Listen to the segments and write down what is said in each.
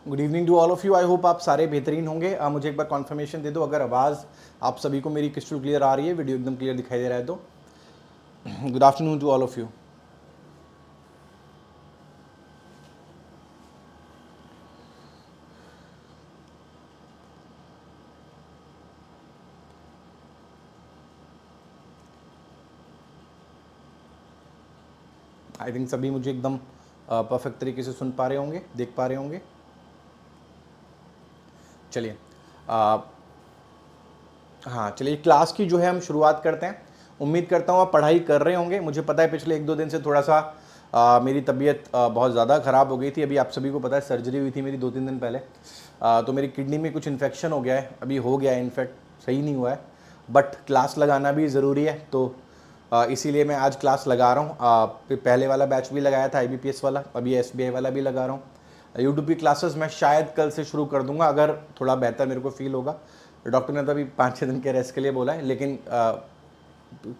Good evening to all of you. I hope आप सारे बेहतरीन होंगे। मुझे एक बार कॉन्फर्मेशन दे दो अगर आवाज़ आप सभी को मेरी क्रिस्टल क्लियर आ रही है, वीडियो एकदम क्लियर दिखाई दे रहा है तो। Good afternoon to all of you. I think सभी मुझे एकदम परफेक्ट तरीके से सुन पा रहे होंगे, देख पा रहे होंगे। चलिए हाँ चलिए क्लास की जो है हम शुरुआत करते हैं। उम्मीद करता हूँ आप पढ़ाई कर रहे होंगे। मुझे पता है पिछले 1-2 दिन से थोड़ा सा मेरी तबीयत बहुत ज़्यादा ख़राब हो गई थी। अभी आप सभी को पता है सर्जरी हुई थी मेरी 2-3 दिन पहले। तो मेरी किडनी में कुछ इन्फेक्शन हो गया है, अभी हो गया है, इनफैक्ट सही नहीं हुआ है, बट क्लास लगाना भी ज़रूरी है तो इसीलिए मैं आज क्लास लगा रहा हूँ। पहले वाला बैच भी लगाया था IBPS वाला, अभी SBI वाला भी लगा रहा हूँ। यूट्यूब की क्लासेस मैं शायद कल से शुरू कर दूंगा अगर थोड़ा बेहतर मेरे को फील होगा। डॉक्टर ने तो अभी 5-6 दिन के रेस्ट के लिए बोला है, लेकिन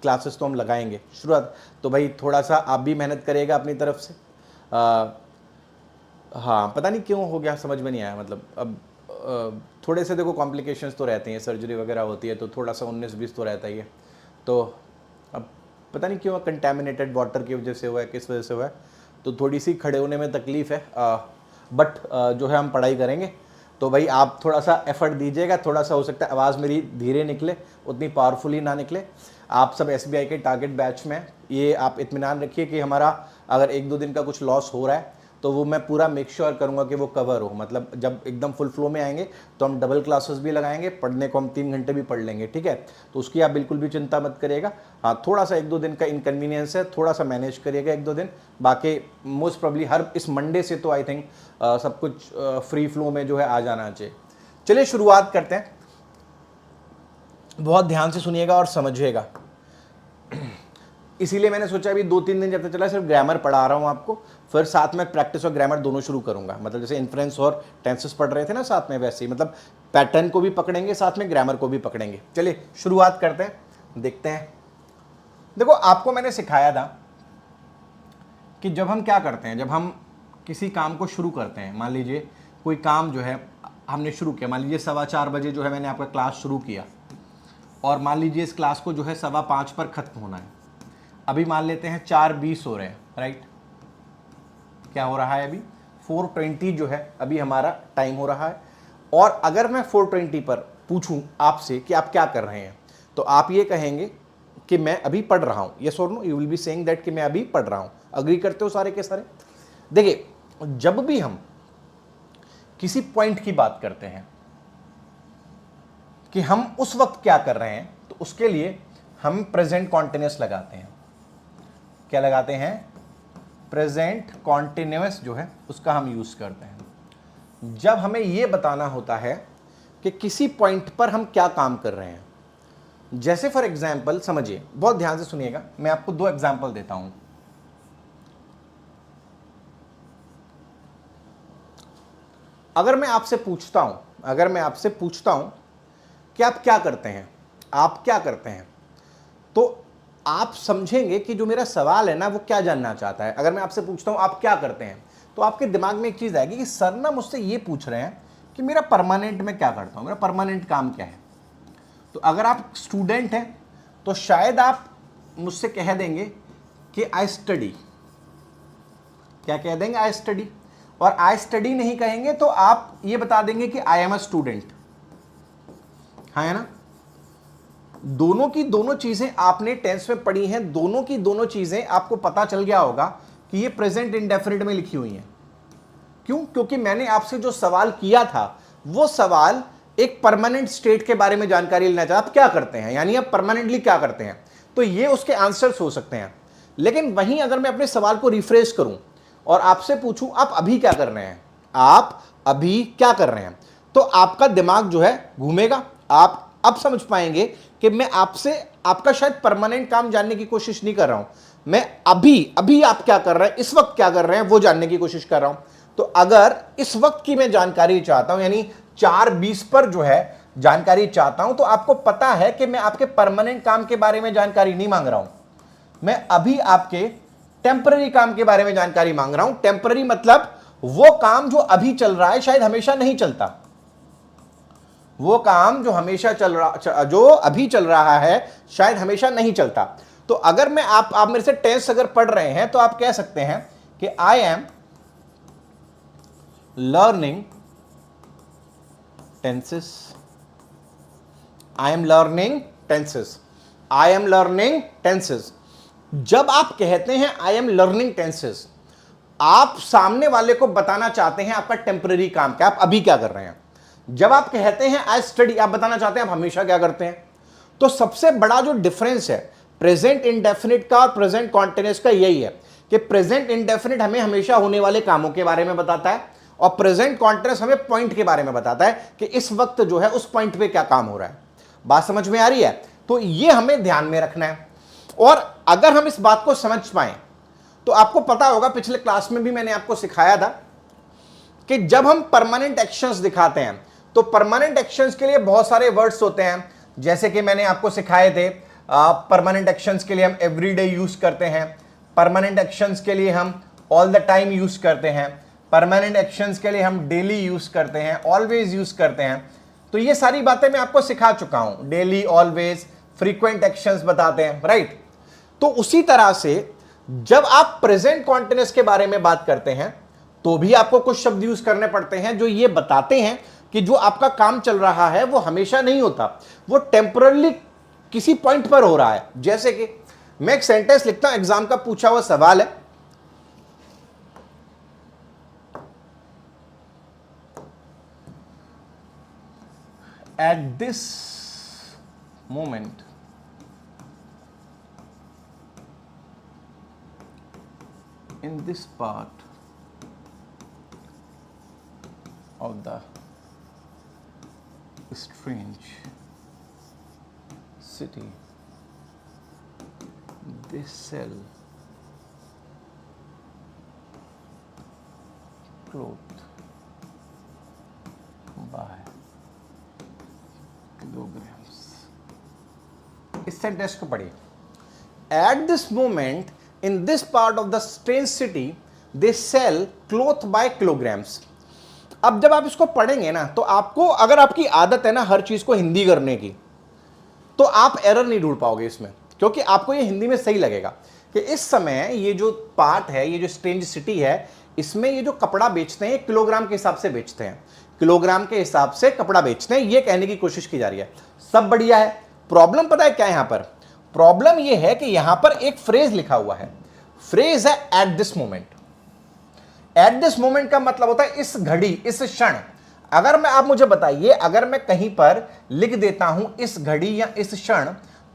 क्लासेस तो हम लगाएंगे शुरुआत। तो भाई थोड़ा सा आप भी मेहनत करिएगा अपनी तरफ से। हाँ पता नहीं क्यों हो गया, समझ में नहीं आया। मतलब अब थोड़े से देखो कॉम्प्लिकेशंस तो रहते हैं, सर्जरी वगैरह होती है तो थोड़ा सा 19-20 तो रहता ही है। तो अब पता नहीं क्यों, कंटेमिनेटेड वाटर की वजह से हुआ है, किस वजह से हुआ है, तो थोड़ी सी खड़े होने में तकलीफ़ है। बट जो है हम पढ़ाई करेंगे। तो भाई आप थोड़ा सा एफर्ट दीजिएगा, थोड़ा सा हो सकता है आवाज़ मेरी धीरे निकले, उतनी पावरफुली ना निकले। आप सब SBI के टारगेट बैच में, ये आप इत्मीनान रखिए कि हमारा अगर 1-2 दिन का कुछ लॉस हो रहा है तो वो मैं पूरा मेक श्योर करूँगा कि वो कवर हो। मतलब जब एकदम फुल फ्लो में आएंगे तो हम डबल क्लासेस भी लगाएंगे, पढ़ने को हम 3 घंटे भी पढ़ लेंगे, ठीक है। तो उसकी आप बिल्कुल भी चिंता मत करिएगा। हाँ थोड़ा सा 1-2 दिन का इनकन्वीनियंस है, थोड़ा सा मैनेज करिएगा 1-2 दिन। बाकी मोस्ट प्रॉब्ली हर इस मंडे से तो आई थिंक सब कुछ फ्री फ्लो में जो है आ जाना चाहिए। चलिए शुरुआत करते हैं, बहुत ध्यान से सुनिएगा और समझिएगा। इसीलिए मैंने सोचा अभी 2-3 दिन जब तक चला सिर्फ ग्रामर पढ़ा रहा हूँ आपको, फिर साथ में प्रैक्टिस और ग्रामर दोनों शुरू करूंगा। मतलब जैसे इन्फ्रेंस और टेंसेस पढ़ रहे थे ना साथ में, वैसे ही मतलब पैटर्न को भी पकड़ेंगे साथ में ग्रामर को भी पकड़ेंगे। चलिए शुरुआत करते हैं, देखते हैं। देखो आपको मैंने सिखाया था कि जब हम क्या करते हैं, जब हम किसी काम को शुरू करते हैं, मान लीजिए कोई काम जो है हमने शुरू किया, मान लीजिए 4:15 बजे जो है मैंने आपका क्लास शुरू किया, और मान लीजिए इस क्लास को जो है 5:15 पर खत्म होना है। अभी मान लेते हैं 4:20 हो रहे हैं, राइट। क्या हो रहा है अभी 4:20 जो है अभी हमारा टाइम हो रहा है। और अगर मैं 4:20 पर पूछूं आपसे कि आप क्या कर रहे हैं, तो आप ये कहेंगे कि मैं अभी पढ़ रहा हूं। यस और no, you will be saying that कि मैं अभी पढ़ रहा हूं। अग्री करते हो सारे के सारे? देखिए जब भी हम किसी पॉइंट की बात करते हैं कि हम उस वक्त क्या कर रहे हैं, तो उसके लिए हम प्रेजेंट कॉन्टिन्यूअस लगाते हैं। क्या लगाते हैं? प्रेजेंट कॉन्टिन्यूअस जो है उसका हम यूज करते हैं जब हमें यह बताना होता है कि किसी पॉइंट पर हम क्या काम कर रहे हैं। जैसे फॉर एग्जाम्पल समझिए, बहुत ध्यान से सुनिएगा, मैं आपको 2 एग्जाम्पल देता हूं। अगर मैं आपसे पूछता हूं कि आप क्या करते हैं, आप क्या करते हैं, तो आप समझेंगे कि जो मेरा सवाल है ना वो क्या जानना चाहता है। अगर मैं आपसे पूछता हूं आप क्या करते हैं, तो आपके दिमाग में एक चीज आएगी कि सर ना मुझसे ये पूछ रहे हैं कि मेरा परमानेंट में क्या करता हूं, मेरा परमानेंट काम क्या है। तो अगर आप स्टूडेंट हैं तो शायद आप मुझसे कह देंगे कि आई स्टडी। क्या कह देंगे? I study. और आई स्टडी नहीं कहेंगे तो आप ये बता देंगे कि आई एम अ स्टूडेंट। हाँ है ना? दोनों की दोनों चीजें आपने टेंस में पढ़ी हैं, दोनों की दोनों चीजें आपको पता चल गया होगा कि ये प्रेजेंट इंडेफिनिट में लिखी हुई हैं। क्यों? क्योंकि मैंने आपसे जो सवाल किया था वो सवाल एक परमानेंट स्टेट के बारे में जानकारी लेना चाहता। आप क्या करते हैं, यानी आप परमानेंटली क्या करते हैं, तो ये उसके आंसर्स हो सकते हैं। लेकिन वहीं अगर मैं अपने सवाल को रिफ्रेश करूं और आपसे पूछूं आप अभी क्या कर रहे हैं, आप अभी क्या कर रहे हैं, तो आपका दिमाग जो है घूमेगा। आप अब समझ पाएंगे कि मैं आपसे आपका शायद परमानेंट काम जानने की कोशिश नहीं कर रहा हूं, मैं अभी आप क्या कर रहे हैं, इस वक्त क्या कर रहे हैं वो जानने की कोशिश कर रहा हूं। तो अगर इस वक्त की मैं जानकारी चाहता हूं, यानी 4:20 पर जो है जानकारी चाहता हूं, तो आपको पता है कि मैं आपके परमानेंट काम के बारे में जानकारी नहीं मांग रहा हूं, मैं अभी आपके टेम्पररी काम के बारे में जानकारी मांग रहा हूं। टेम्पररी मतलब वो काम जो अभी चल रहा है शायद हमेशा नहीं चलता। वो काम जो हमेशा जो अभी चल रहा है शायद हमेशा नहीं चलता। तो अगर मैं आप मेरे से टेंस अगर पढ़ रहे हैं तो आप कह सकते हैं कि I am learning tenses, I am learning tenses, I am learning tenses. जब आप कहते हैं आई एम लर्निंग टेंसेस, आप सामने वाले को बताना चाहते हैं आपका टेम्पररी काम क्या, आप अभी क्या कर रहे हैं। जब आप कहते हैं आई स्टडी, आप बताना चाहते हैं आप हमेशा क्या करते हैं। तो सबसे बड़ा जो डिफरेंस है प्रेजेंट इंडेफिनिट का और प्रेजेंट कॉन्टिन्यूअस का यही है कि प्रेजेंट इंडेफिनिट हमें हमेशा होने वाले कामों के बारे में बताता है और प्रेजेंट कॉन्टिन्यूअस हमें पॉइंट के बारे में बताता है कि इस वक्त जो है उस पॉइंट पे क्या काम हो रहा है। बात समझ में आ रही है? तो ये हमें ध्यान में रखना है। और अगर हम इस बात को समझ पाए तो आपको पता होगा, पिछले क्लास में भी मैंने आपको सिखाया था कि जब हम परमानेंट एक्शंस दिखाते हैं तो परमानेंट एक्शंस के लिए बहुत सारे वर्ड्स होते हैं। जैसे कि मैंने आपको सिखाए थे, परमानेंट एक्शंस के लिए हम एवरीडे यूज करते हैं, परमानेंट एक्शंस के लिए हम ऑल द टाइम यूज करते हैं, परमानेंट एक्शंस के लिए हम डेली यूज करते हैं, ऑलवेज यूज करते हैं। तो ये सारी बातें मैं आपको सिखा चुका हूं, डेली, ऑलवेज, फ्रीक्वेंट एक्शंस बताते हैं, राइट। तो उसी तरह से जब आप प्रेजेंट कॉन्टिन्यूअस के बारे में बात करते हैं तो भी आपको कुछ शब्द यूज करने पड़ते हैं जो ये बताते हैं कि जो आपका काम चल रहा है वो हमेशा नहीं होता, वो टेम्परली किसी पॉइंट पर हो रहा है। जैसे कि मैं एक सेंटेंस लिखता हूं, एग्जाम का पूछा हुआ सवाल है, eight this moment in this part of the strange city, this cell cloth by kilograms। इस सेंटेंस को पढ़िए, eight this moment in this part of the strange city they sell cloth by kilograms। अब जब आप इसको पढ़ेंगे ना तो आपको, अगर आपकी आदत है ना हर चीज को हिंदी करने की, तो आप एरर नहीं ढूंढ पाओगे इसमें, क्योंकि आपको ये हिंदी में सही लगेगा कि इस समय ये जो पार्ट है, ये जो स्ट्रेंज सिटी है, इसमें ये जो कपड़ा बेचते हैं किलोग्राम के हिसाब से बेचते हैं, किलोग्राम के हिसाब से कपड़ा बेचते हैं, ये कहने की कोशिश की जा रही है। सब बढ़िया है। प्रॉब्लम पता है क्या है यहां पर? प्रॉब्लम यह है कि यहां पर एक फ्रेज लिखा हुआ है, फ्रेज है eight this moment. Eight this moment का मतलब होता है इस घड़ी, इस क्षण। अगर मैं, आप मुझे बताइए, अगर मैं कहीं पर लिख देता हूं इस घड़ी या इस क्षण,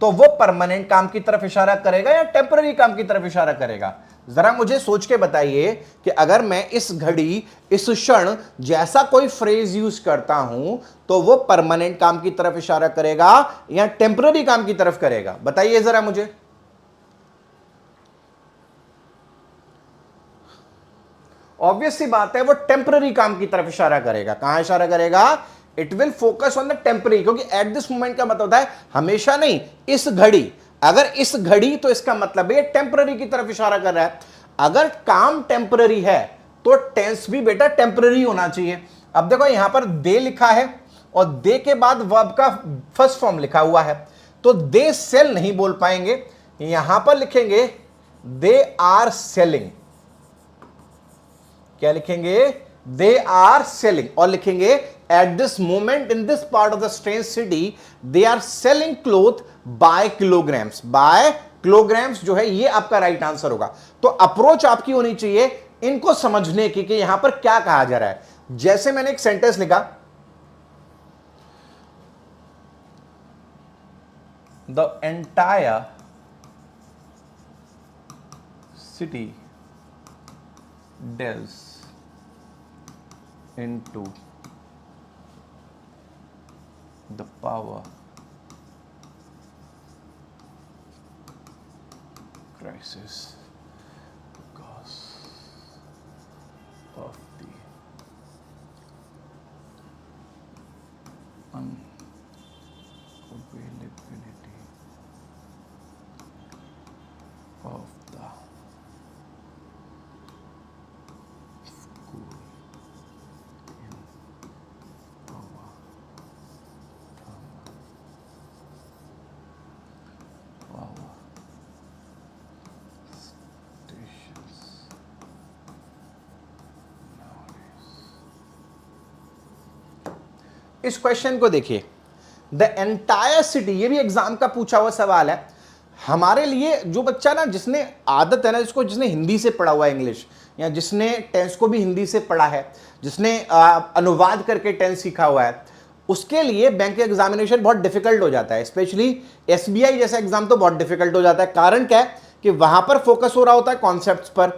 तो वो परमानेंट काम की तरफ इशारा करेगा या टेम्पररी काम की तरफ इशारा करेगा? जरा मुझे सोच के बताइए कि अगर मैं इस घड़ी, इस क्षण जैसा कोई फ्रेज यूज करता हूं तो वो परमानेंट काम की तरफ इशारा करेगा या टेम्पररी काम की तरफ करेगा? बताइए जरा मुझे। ऑब्वियस सी बात है, वो टेम्पररी काम की तरफ इशारा करेगा। कहां इशारा करेगा? It will focus on the temporary, क्योंकि एट दिस मोमेंट का मतलब होता है हमेशा नहीं, इस घड़ी। अगर इस घड़ी तो इसका मतलब है टेम्पररी की तरफ इशारा कर रहा है। अगर काम टेम्पररी है तो टेंस भी बेटा टेम्पररी होना चाहिए। अब देखो यहां पर दे लिखा है और दे के बाद वर्ब का फर्स्ट फॉर्म लिखा हुआ है, तो दे सेल नहीं बोल पाएंगे, यहां पर लिखेंगे दे आर सेलिंग। क्या लिखेंगे? They are selling. और लिखेंगे at this moment in this part of the strange city they are selling cloth by kilograms. By kilograms जो है ये आपका राइट आंसर होगा। तो अप्रोच आपकी होनी चाहिए इनको समझने की कि यहां पर क्या कहा जा रहा है। जैसे मैंने एक सेंटेंस लिखा, the entire city delves into the power crisis because of the unavailability of the schools इस क्वेश्चन को देखिए, द एंटायर सिटी, ये भी एग्जाम का पूछा हुआ सवाल है हमारे लिए। जो बच्चा ना, जिसने आदत है ना, जिसने हिंदी से पढ़ा हुआ है इंग्लिश, या जिसने टेंस को भी हिंदी से पढ़ा है, जिसने अनुवाद करके टेंस सीखा हुआ है, उसके लिए बैंक एग्जामिनेशन बहुत डिफिकल्ट हो जाता है। स्पेशली एसबीआई जैसा एग्जाम तो बहुत डिफिकल्ट हो जाता है। कारण क्या है कि वहां पर फोकस हो रहा होता है कॉन्सेप्ट्स पर,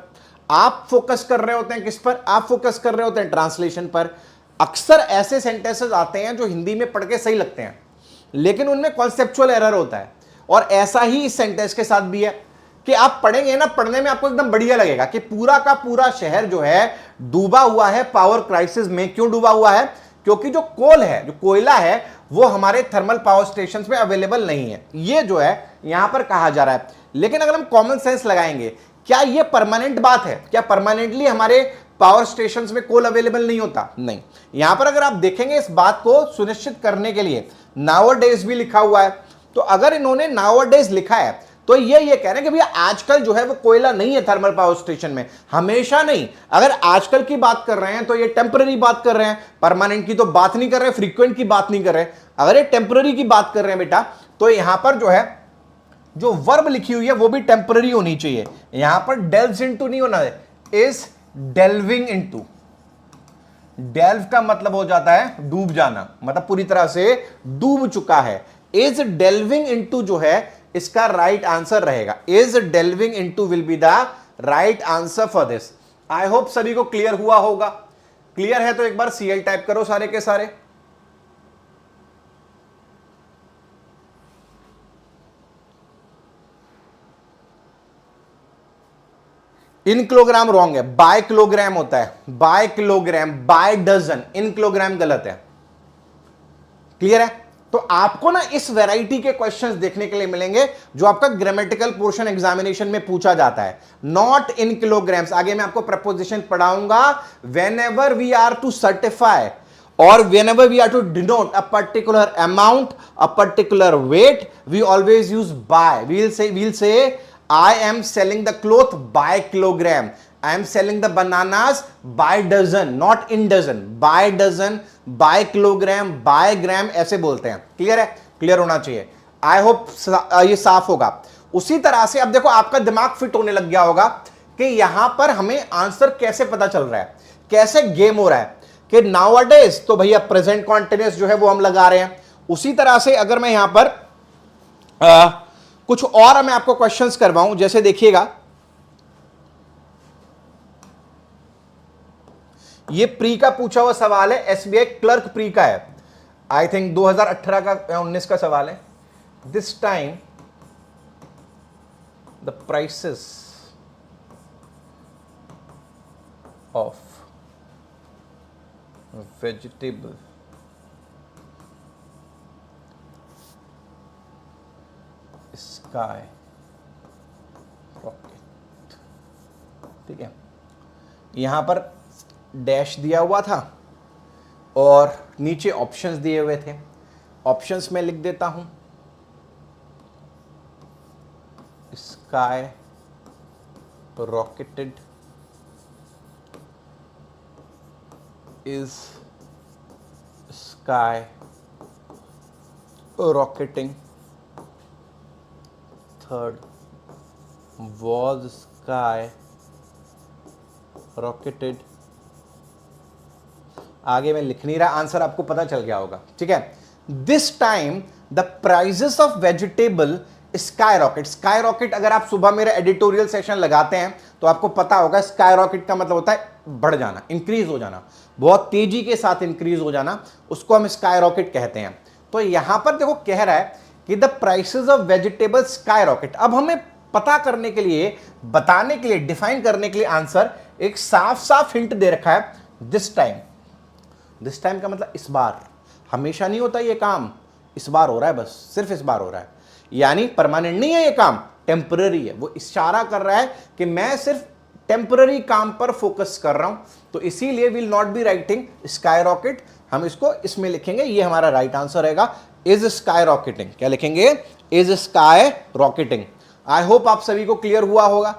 आप फोकस कर रहे होते हैं किस पर, आप फोकस कर रहे होते हैं ट्रांसलेशन पर। अक्सर ऐसे सेंटेंसेस आते हैं जो हिंदी में पढ़ के सही लगते हैं, लेकिन उनमें कॉन्सेप्चुअल एरर होता है। और ऐसा ही इस सेंटेंस के साथ भी है कि आप पढ़ेंगे ना, पढ़ने में आपको एकदम बढ़िया लगेगा कि पूरा का पूरा शहर जो है डूबा हुआ है पावर क्राइसिस में। क्यों डूबा हुआ है? क्योंकि जो कोल है, जो कोयला है, वो हमारे थर्मल पावर स्टेशंस में अवेलेबल नहीं है। ये जो है यहां पर कहा जा रहा है। लेकिन अगर हम कॉमन सेंस लगाएंगे, क्या ये परमानेंट बात है? क्या परमानेंटली हमारे पावर स्टेशंस में कोल अवेलेबल नहीं होता? नहीं। यहां पर अगर आप देखेंगे, इस बात को सुनिश्चित करने के लिए नाउअडेज भी लिखा हुआ है। तो अगर इन्होंने नाउअडेज लिखा है तो ये कह रहे हैं कि भैया आजकल जो है वो कोयला नहीं है थर्मल पावर स्टेशन में, हमेशा नहीं। अगर आजकल की बात कर रहे हैं तो ये टेम्पररी बात कर रहे हैं, परमानेंट की तो बात नहीं कर रहे, फ्रीक्वेंट की बात नहीं कर रहे। अगर ये टेम्पररी की बात कर रहे हैं बेटा, तो यहां पर जो है जो वर्ब लिखी हुई है वो भी टेम्पररी होनी चाहिए। यहां पर डेल्व्स इनटू नहीं होना है, इज डेल्विंग इनटू। डेल्व का मतलब हो जाता है डूब जाना, मतलब पूरी तरह से डूब चुका है। इज डेल्विंग इनटू जो है इसका राइट आंसर रहेगा। Is delving into will be the right answer for this. I hope सभी को क्लियर हुआ होगा। क्लियर है तो एक बार सीएल टाइप करो सारे के सारे। इन किलोग्राम रॉन्ग है, बाय किलोग्राम होता है, by kilogram, by dozen. In kilogram गलत है। क्लियर है? तो आपको ना इस वैरायटी के क्वेश्चंस देखने के लिए मिलेंगे जो आपका ग्रामेटिकल पोर्शन एग्जामिनेशन में पूछा जाता है। Not in kilograms. आगे मैं आपको प्रपोजिशन पढ़ाऊंगा। Whenever we are to certify or whenever we are to denote a particular amount, a particular weight, we always use by. We'll say I am selling the cloth by kilogram. I am selling the bananas by dozen, not in dozen. By dozen, by kilogram, by gram, ऐसे बोलते हैं। Clear है? Clear होना चाहिए। I hope ये साफ होगा। उसी तरह से अब देखो आपका दिमाग फिट होने लग गया होगा कि यहां पर हमें आंसर कैसे पता चल रहा है, कैसे गेम हो रहा है। कि नाउअडेज तो भैया प्रेजेंट कॉन्टिन्यूअस जो है वो हम लगा रहे हैं। उसी तरह से अगर मैं यहां पर कुछ और मैं आपको क्वेश्चंस करवाऊं, जैसे देखिएगा ये प्री का पूछा हुआ सवाल है, एसबीआई क्लर्क प्री का है। आई थिंक 2018 का या 19 का सवाल है। This time the prices of vegetable sky rocket। ठीक है, यहां पर डैश दिया हुआ था और नीचे ऑप्शंस दिए हुए थे। ऑप्शंस में लिख देता हूं, sky rocketed is sky rocketing, third was sky rocketed। आगे मैं लिख नहीं रहा, आंसर आपको पता चल गया होगा। ठीक है, this time the prices of vegetable sky rocket. Sky rocket अगर आप सुबह मेरा एडिटोरियल सेशन लगाते हैं तो आपको पता होगा स्काई रॉकेट का मतलब होता है बढ़ जाना, इंक्रीज हो जाना, बहुत तेजी के साथ इंक्रीज हो जाना, उसको हम स्काई रॉकेट कहते हैं। तो यहां पर देखो कह रहा है कि the prices of vegetable sky rocket. अब हमें पता करने के लिए, बताने के लिए, डिफाइन करने के लिए आंसर एक साफ साफ हिंट दे रखा है, दिस टाइम। दिस टाइम का मतलब इस बार, हमेशा नहीं होता ये काम, इस बार हो रहा है, बस सिर्फ इस बार हो रहा है। यानी परमानेंट नहीं है ये काम, टेम्पररी है। वो इशारा कर रहा है कि मैं सिर्फ टेम्पररी काम पर फोकस कर रहा हूं। तो इसीलिए will not be writing sky rocket, हम इसको इसमें लिखेंगे, ये हमारा राइट आंसर रहेगा, इज स्काई रॉकेटिंग। क्या लिखेंगे? Is sky rocketing. I hope आप सभी को क्लियर हुआ होगा,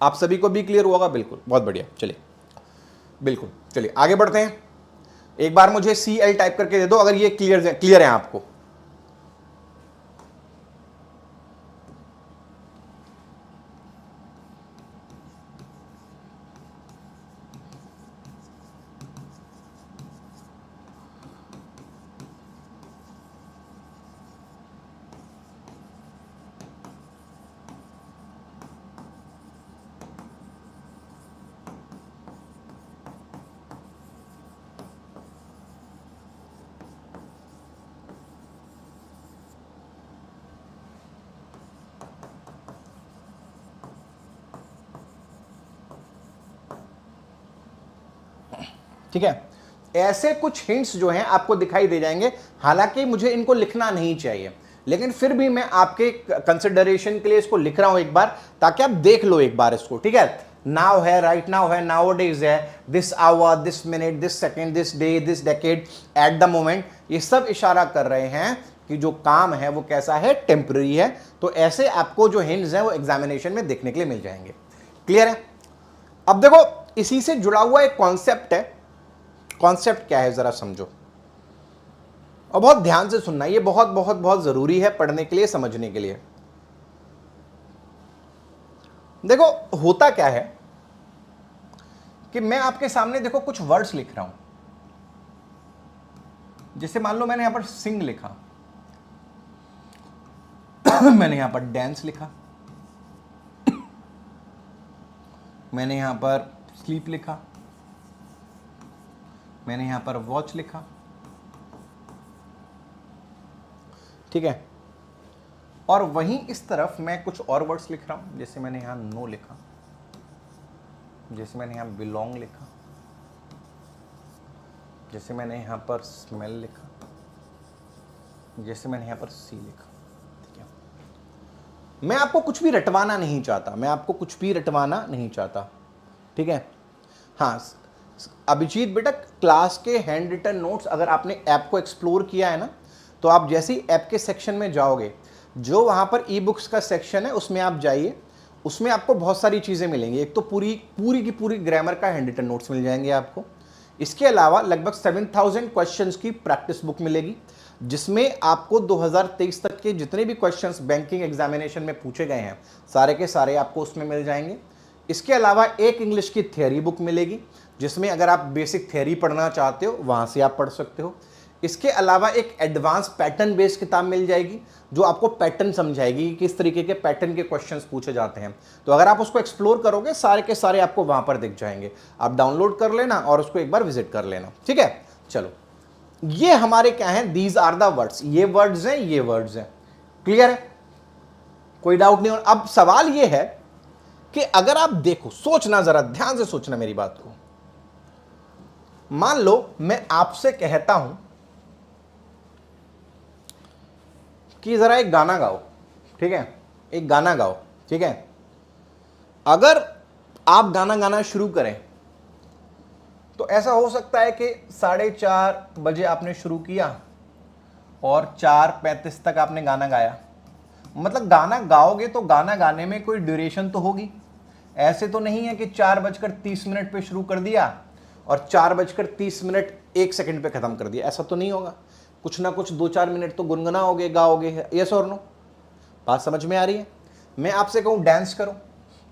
आप सभी को भी क्लियर हुआ होगा। बिल्कुल, बहुत बढ़िया। चलिए बिल्कुल, चलिए आगे बढ़ते हैं। एक बार मुझे CL टाइप करके दे दो अगर ये क्लियर है आपको। ठीक है, ऐसे कुछ हिंट्स जो हैं आपको दिखाई दे जाएंगे, हालांकि मुझे इनको लिखना नहीं चाहिए, लेकिन फिर भी मैं आपके कंसिडरेशन के लिए इसको लिख रहा हूं एक बार, ताकि आप देख लो एक बार इसको। ठीक है, नाउ है, राइट नाउ है, नाउ डेज है, this hour, this minute, this second, this day, this decade, at the moment, ये सब इशारा कर रहे हैं कि जो काम है वो कैसा है, टेम्पररी है। तो ऐसे आपको जो हिंट्स हैं वो एग्जामिनेशन में देखने के लिए मिल जाएंगे। क्लियर है? अब देखो, इसी से जुड़ा हुआ एक कॉन्सेप्ट है। कॉन्सेप्ट क्या है जरा समझो, और बहुत ध्यान से सुनना, ये बहुत बहुत बहुत जरूरी है पढ़ने के लिए, समझने के लिए। देखो होता क्या है कि मैं आपके सामने देखो कुछ वर्ड्स लिख रहा हूं, जैसे मान लो मैंने यहां पर सिंग लिखा, मैंने यहां पर डांस लिखा, मैंने यहां पर स्लीप लिखा, मैंने यहां पर वॉच लिखा। ठीक है, और वहीं इस तरफ मैं कुछ और वर्ड्स लिख रहा हूं, जैसे मैंने यहां नो लिखा, जैसे मैंने यहां बिलोंग लिखा, जैसे मैंने यहां पर स्मेल लिखा, जैसे मैंने यहां पर सी लिखा। ठीक है, मैं आपको कुछ भी रटवाना नहीं चाहता, मैं आपको कुछ भी रटवाना नहीं चाहता। ठीक है, हाँ अभिजीत बेटा, क्लास के हैंड रिटन नोट्स अगर आपने ऐप को एक्सप्लोर किया है ना, तो आप जैसे ही ऐप के सेक्शन में जाओगे, जो वहाँ पर ई बुक्स का सेक्शन है उसमें आप जाइए, उसमें आपको बहुत सारी चीज़ें मिलेंगी। एक तो पूरी की पूरी ग्रामर का हैंड रिटन नोट्स मिल जाएंगे आपको। इसके अलावा लगभग 7000 क्वेश्चंस की प्रैक्टिस बुक मिलेगी, जिसमें आपको 2023 तक के जितने भी क्वेश्चंस बैंकिंग एग्जामिनेशन में पूछे गए हैं, सारे के सारे आपको उसमें मिल जाएंगे। इसके अलावा एक इंग्लिश की थ्योरी बुक मिलेगी, जिसमें अगर आप बेसिक थ्योरी पढ़ना चाहते हो वहाँ से आप पढ़ सकते हो। इसके अलावा एक एडवांस पैटर्न बेस्ड किताब मिल जाएगी, जो आपको पैटर्न समझाएगी कि किस तरीके के पैटर्न के क्वेश्चंस पूछे जाते हैं। तो अगर आप उसको एक्सप्लोर करोगे, सारे के सारे आपको वहाँ पर दिख जाएंगे। आप डाउनलोड कर लेना और उसको एक बार विजिट कर लेना। ठीक है, चलो, ये हमारे क्या है, दीज आर द वर्ड्स, ये वर्ड्स हैं, ये वर्ड्स हैं। क्लियर है? कोई डाउट नहीं। अब सवाल ये है कि अगर आप देखो, सोचना, जरा ध्यान से सोचना मेरी बात को। मान लो मैं आपसे कहता हूं कि जरा एक गाना गाओ। ठीक है, एक गाना गाओ। ठीक है, अगर आप गाना गाना शुरू करें तो ऐसा हो सकता है कि 4:30 बजे आपने शुरू किया और 4:35 तक आपने गाना गाया। मतलब गाना गाओगे तो गाना गाने में कोई ड्यूरेशन तो होगी। ऐसे तो नहीं है कि 4:30 पे शुरू कर दिया और 4:30 1 सेकंड पे खत्म कर दिया, ऐसा तो नहीं होगा। कुछ ना कुछ 2-4 मिनट तो गुनगुनाओगे, गाओगे। यस और नो? बात समझ में आ रही है? मैं आपसे कहूँ डांस करो,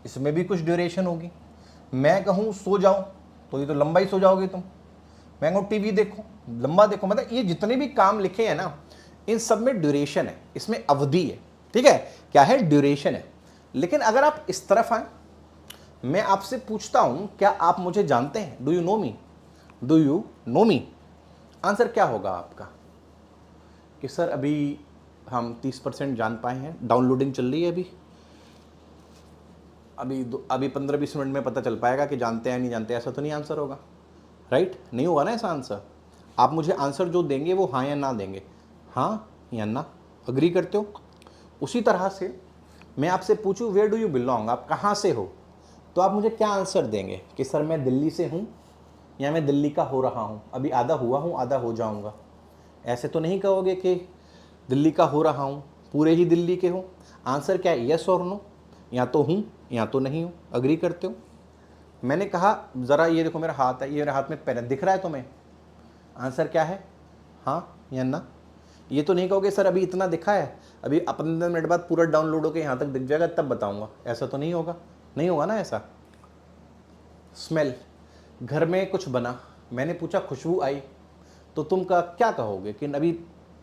इसमें भी कुछ ड्यूरेशन होगी। मैं कहूँ सो जाओ, तो ये तो लंबा ही सो जाओगे तुम। मैं कहूँ टीवी देखो, लंबा देखो। मतलब ये जितने भी काम लिखे हैं ना, इन सब में ड्यूरेशन है, इसमें अवधि है। ठीक है, क्या है? ड्यूरेशन है। लेकिन अगर आप इस तरफ आए, मैं आपसे पूछता हूं, क्या आप मुझे जानते हैं? Do you know me? Do you know me? Answer क्या होगा आपका? कि सर अभी हम 30% जान पाए हैं, डाउनलोडिंग चल रही है अभी 15-20 मिनट में पता चल पाएगा कि जानते हैं नहीं जानते। ऐसा तो नहीं आंसर होगा, राइट? नहीं होगा ना ऐसा आंसर। आप मुझे आंसर जो देंगे वो हाँ या ना देंगे, हाँ या ना। अग्री करते हो? उसी तरह से मैं आपसे पूछूं वेयर डू यू बिलोंग, आप कहाँ से हो, तो आप मुझे क्या आंसर देंगे? कि सर मैं दिल्ली से हूँ, या मैं दिल्ली का हो रहा हूँ, अभी आधा हुआ हूँ, आधा हो जाऊँगा। ऐसे तो नहीं कहोगे कि दिल्ली का हो रहा हूँ, पूरे ही दिल्ली के हो। आंसर क्या है? यस और नो, या तो हूँ या तो नहीं हूँ। अग्री करते हो? मैंने कहा ज़रा ये देखो मेरा हाथ है, ये मेरे हाथ में पेन है, दिख रहा है तुम्हें? आंसर क्या है, हाँ या ना। ये तो नहीं कहोगे सर अभी इतना दिखा है, अभी 15 मिनट बाद पूरा डाउनलोड होकर यहाँ तक दिख जाएगा तब बताऊंगा, ऐसा तो नहीं होगा, नहीं होगा ना ऐसा। स्मेल, घर में कुछ बना, मैंने पूछा खुशबू आई, तो तुम का क्या कहोगे कि अभी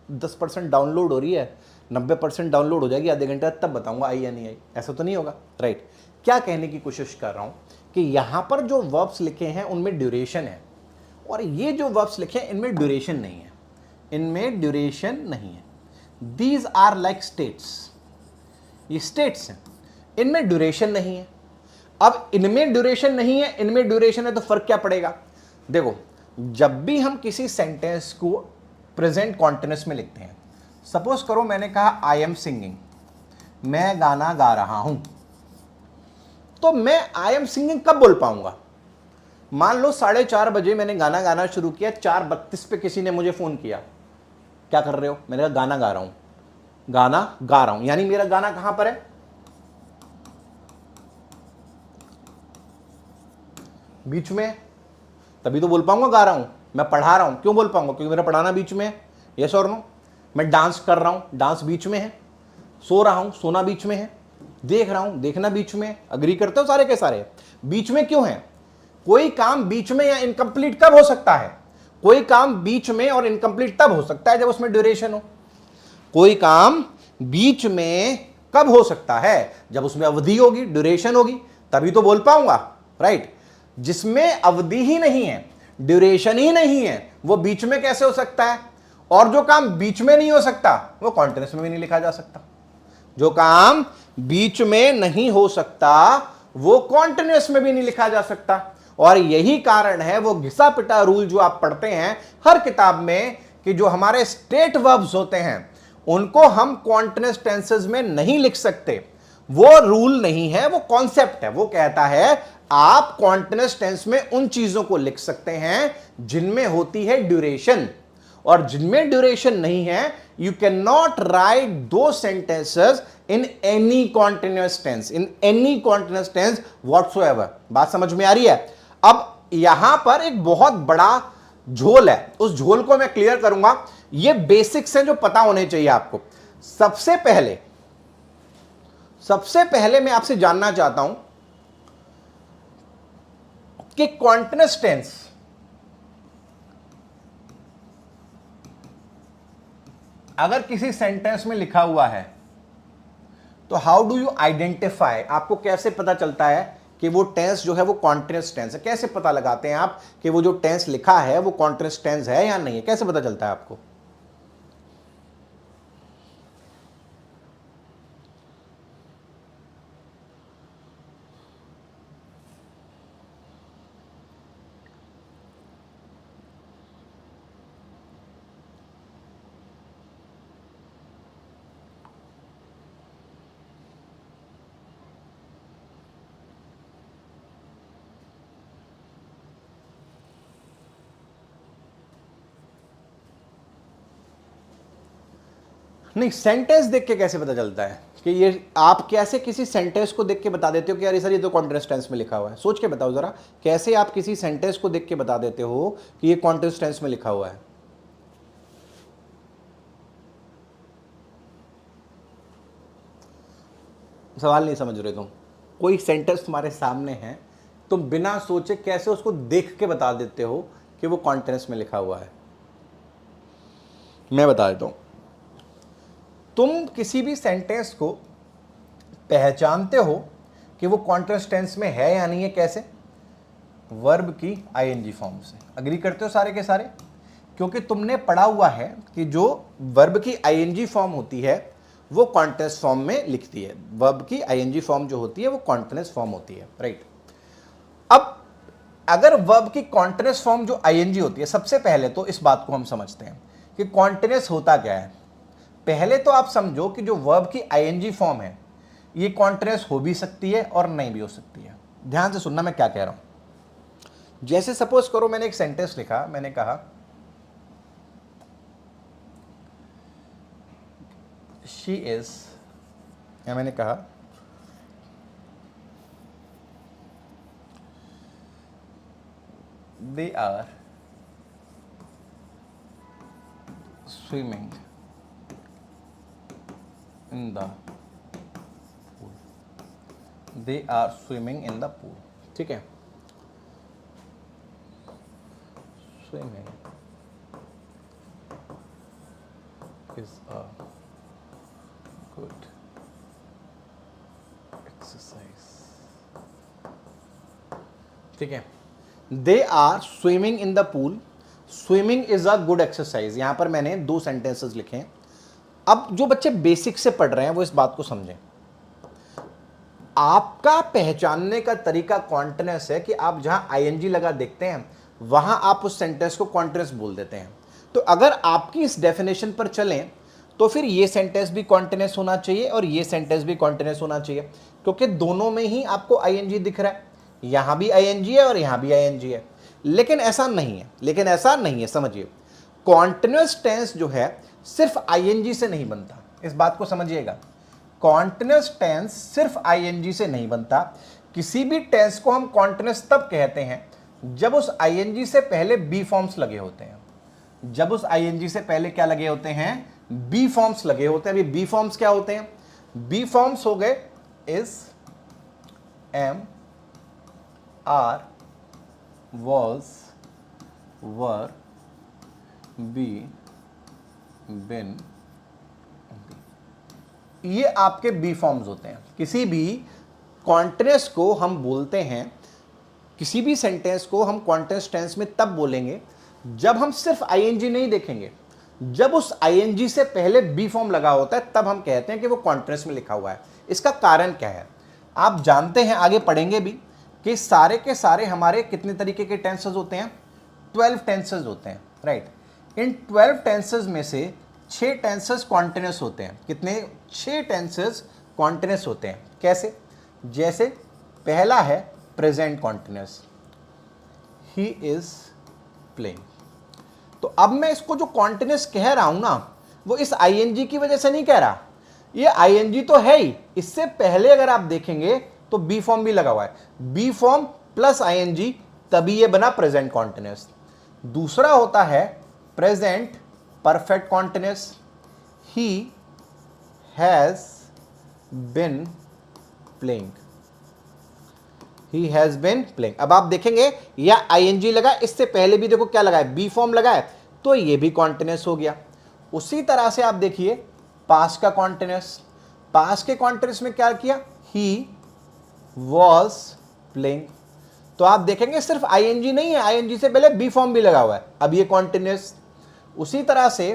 10% डाउनलोड हो रही है, 90% डाउनलोड हो जाएगी आधे घंटे तब बताऊंगा आई या नहीं आई, ऐसा तो नहीं होगा, राइट। क्या कहने की कोशिश कर रहा हूं कि यहां पर जो वर्ब्स लिखे हैं उनमें ड्यूरेशन है, और ये जो वर्ब्स लिखे हैं इनमें ड्यूरेशन नहीं है, इनमें ड्यूरेशन नहीं है। दीज आर लाइक स्टेट्स, ये स्टेट्स हैं, इनमें ड्यूरेशन नहीं है। अब इनमें ड्यूरेशन नहीं है, इनमें ड्यूरेशन है, तो फर्क क्या पड़ेगा। देखो, जब भी हम किसी सेंटेंस को प्रेजेंट कॉन्टिन्यूअस में लिखते हैं, सपोज करो मैंने कहा आई एम सिंगिंग, मैं गाना गा रहा हूं, तो मैं आई एम सिंगिंग कब बोल पाऊंगा। मान लो 4:30 बजे मैंने गाना गाना शुरू किया, 4:32 पे किसी ने मुझे फोन किया, क्या कर रहे हो, मैंने कहा गाना गा रहा हूं, गाना गा रहा हूं, यानी मेरा गाना कहां पर है, बीच में, तभी तो बोल पाऊंगा गा रहा हूं। मैं पढ़ा रहा हूं, क्यों बोल पाऊंगा, क्योंकि मेरा पढ़ाना बीच में है, यस और नो। मैं डांस कर रहा हूं, डांस बीच में है, सो रहा हूं, सोना बीच में है, देख रहा हूं, देखना बीच में है, अग्री करते हो सारे के सारे, बीच में क्यों है। कोई काम बीच में या इनकम्प्लीट कब हो सकता है, कोई काम बीच में और इनकम्प्लीट तब हो सकता है जब उसमें ड्यूरेशन हो। कोई काम बीच में कब हो सकता है, जब उसमें अवधि होगी, ड्यूरेशन होगी, तभी तो बोल पाऊंगा, राइट। जिसमें अवधि ही नहीं है, ड्यूरेशन ही नहीं है, वो बीच में कैसे हो सकता है। और जो काम बीच में नहीं हो सकता वो कॉन्टिन्यूअस में भी नहीं लिखा जा सकता, जो काम बीच में नहीं हो सकता वो कॉन्टिन्यूअस में भी नहीं लिखा जा सकता। और यही कारण है वो घिसा पिटा रूल जो आप पढ़ते हैं हर किताब में, कि जो हमारे स्टेट वर्ब्स होते हैं उनको हम कॉन्टिन्यूअस टेंसेस में नहीं लिख सकते। वो रूल नहीं है, वो कॉन्सेप्ट है। वो कहता है आप कॉन्टिन्यूअस टेंस में उन चीजों को लिख सकते हैं जिनमें होती है ड्यूरेशन, और जिनमें ड्यूरेशन नहीं है यू कैन नॉट राइट दो sentences in any continuous tense, in any continuous tense whatsoever. बात समझ में आ रही है। अब यहां पर एक बहुत बड़ा झोल है, उस झोल को मैं क्लियर करूंगा। ये बेसिक्स हैं जो पता होने चाहिए आपको। सबसे पहले मैं आपसे जानना चाहता हूं कि कॉन्टिन्यूअस टेंस अगर किसी सेंटेंस में लिखा हुआ है तो हाउ डू यू आइडेंटिफाई, आपको कैसे पता चलता है कि वो टेंस जो है वो कॉन्टिन्यूअस टेंस है। कैसे पता लगाते हैं आप कि वो जो टेंस लिखा है वो कॉन्टिन्यूअस टेंस है या नहीं है, कैसे पता चलता है आपको। नहीं, सेंटेंस देख के कैसे पता चलता है कि ये, आप कैसे किसी सेंटेंस को देख के बता देते हो कि यार सर ये तो कॉन्टिन्यूअस टेंस में लिखा हुआ है। सोच के बताओ जरा, कैसे आप किसी सेंटेंस को देख के बता देते हो कि ये कॉन्टिन्यूअस टेंस में लिखा हुआ है। सवाल नहीं समझ रहे तुम। कोई सेंटेंस तुम्हारे सामने है, तुम बिना सोचे कैसे उसको देख के बता देते हो कि वो कॉन्टिन्यूअस में लिखा हुआ है। मैं बता देता हूं, तुम किसी भी सेंटेंस को पहचानते हो कि वो कॉन्टिन्यूअस टेंस में है या नहीं है, कैसे, वर्ब की आईएनजी फॉर्म से। अग्री करते हो सारे के सारे, क्योंकि तुमने पढ़ा हुआ है कि जो वर्ब की आईएनजी फॉर्म होती है वो कॉन्टिन्यूअस फॉर्म में लिखती है। वर्ब की आईएनजी फॉर्म जो होती है वो कॉन्टिन्यूअस फॉर्म होती है, राइट। अब अगर वर्ब की कॉन्टिन्यूअस फॉर्म जो आईएनजी होती है, सबसे पहले तो इस बात को हम समझते हैं कि कॉन्टिन्यूअस होता क्या है। पहले तो आप समझो कि जो वर्ब की आईएनजी फॉर्म है ये कॉन्टिन्यूअस हो भी सकती है और नहीं भी हो सकती है। ध्यान से सुनना मैं क्या कह रहा हूं। जैसे सपोज करो मैंने एक सेंटेंस लिखा, मैंने कहा शी इज, या मैंने कहा they are swimming in the pool, they are swimming in the pool. ठीक है, swimming is a good exercise. ठीक है, they are swimming in the pool, swimming is a good exercise. यहां पर मैंने 2 सेंटेंसेस लिखे हैं। अब जो बच्चे बेसिक से पढ़ रहे हैं वो इस बात को समझें। आपका पहचानने का तरीका कॉन्टिन्यूअस है कि आप जहां आईएनजी लगा देखते हैं वहां आप उस सेंटेंस को कॉन्टिन्यूअस बोल देते हैं। तो अगर आपकी इस डेफिनेशन पर चलें तो फिर ये सेंटेंस भी कॉन्टिन्यूअस होना चाहिए और ये सेंटेंस भी कॉन्टिन्यूअस होना चाहिए, क्योंकि दोनों में ही आपको आईएनजी दिख रहा है। यहां भी आईएनजी है और यहां भी आईएनजी है। लेकिन ऐसा नहीं है, समझिए। कॉन्टिन्यूअस टेंस जो है सिर्फ आईएनजी से नहीं बनता, इस बात को समझिएगा। कॉन्टिन्यूअस टेंस सिर्फ आईएनजी से नहीं बनता। किसी भी टेंस को हम कॉन्टिन्यूअस तब कहते हैं जब उस आईएनजी से पहले बी फॉर्म्स लगे होते हैं। जब उस आईएनजी से पहले क्या लगे होते हैं? बी फॉर्म्स लगे होते हैं। अभी बी फॉर्म्स क्या होते हैं? बी फॉर्म्स हो गए is, am, are, was, were, be, been, ये आपके बी फॉर्म्स होते हैं। किसी भी कॉन्टिन्यूअस को हम बोलते हैं, किसी भी सेंटेंस को हम कॉन्टिन्यूअस टेंस में तब बोलेंगे जब हम सिर्फ आईएनजी नहीं देखेंगे, जब उस आईएनजी से पहले बी फॉर्म लगा होता है तब हम कहते हैं कि वो कॉन्टिन्यूअस में लिखा हुआ है। इसका कारण क्या है आप जानते हैं, आगे पढ़ेंगे भी कि सारे के सारे हमारे कितने तरीके के टेंसेस होते हैं? 12 टेंसेस होते हैं, राइट। इन 12 टेंसेस में से 6 टेंसेस कॉन्टिन्यूअस होते हैं। कितने? 6 टेंसेस कॉन्टिन्यूअस होते हैं। कैसे? जैसे पहला है present continuous, he is playing. तो अब मैं इसको जो कॉन्टिन्यूअस कह रहा हूं ना, वो इस आईएनजी की वजह से नहीं कह रहा। ये आईएनजी तो है ही, इससे पहले अगर आप देखेंगे तो बी फॉर्म भी लगा हुआ है। बी फॉर्म प्लस आईएनजी, तभी ये बना प्रेजेंट कॉन्टिन्यूअस। दूसरा होता है present perfect continuous, he has been playing, he has been playing. अब आप देखेंगे या आईएनजी लगा, इससे पहले भी देखो क्या लगा है? बी फॉर्म लगा है, तो ये भी कॉन्टिन्यूअस हो गया। उसी तरह से आप देखिए पास्ट का कॉन्टिन्यूअस, पास्ट के कॉन्टिन्यूअस में क्या किया? ही was playing। तो आप देखेंगे सिर्फ आईएनजी नहीं है, आईएनजी से पहले बी फॉर्म भी लगा हुआ है, अब ये कॉन्टिन्यूअस। उसी तरह से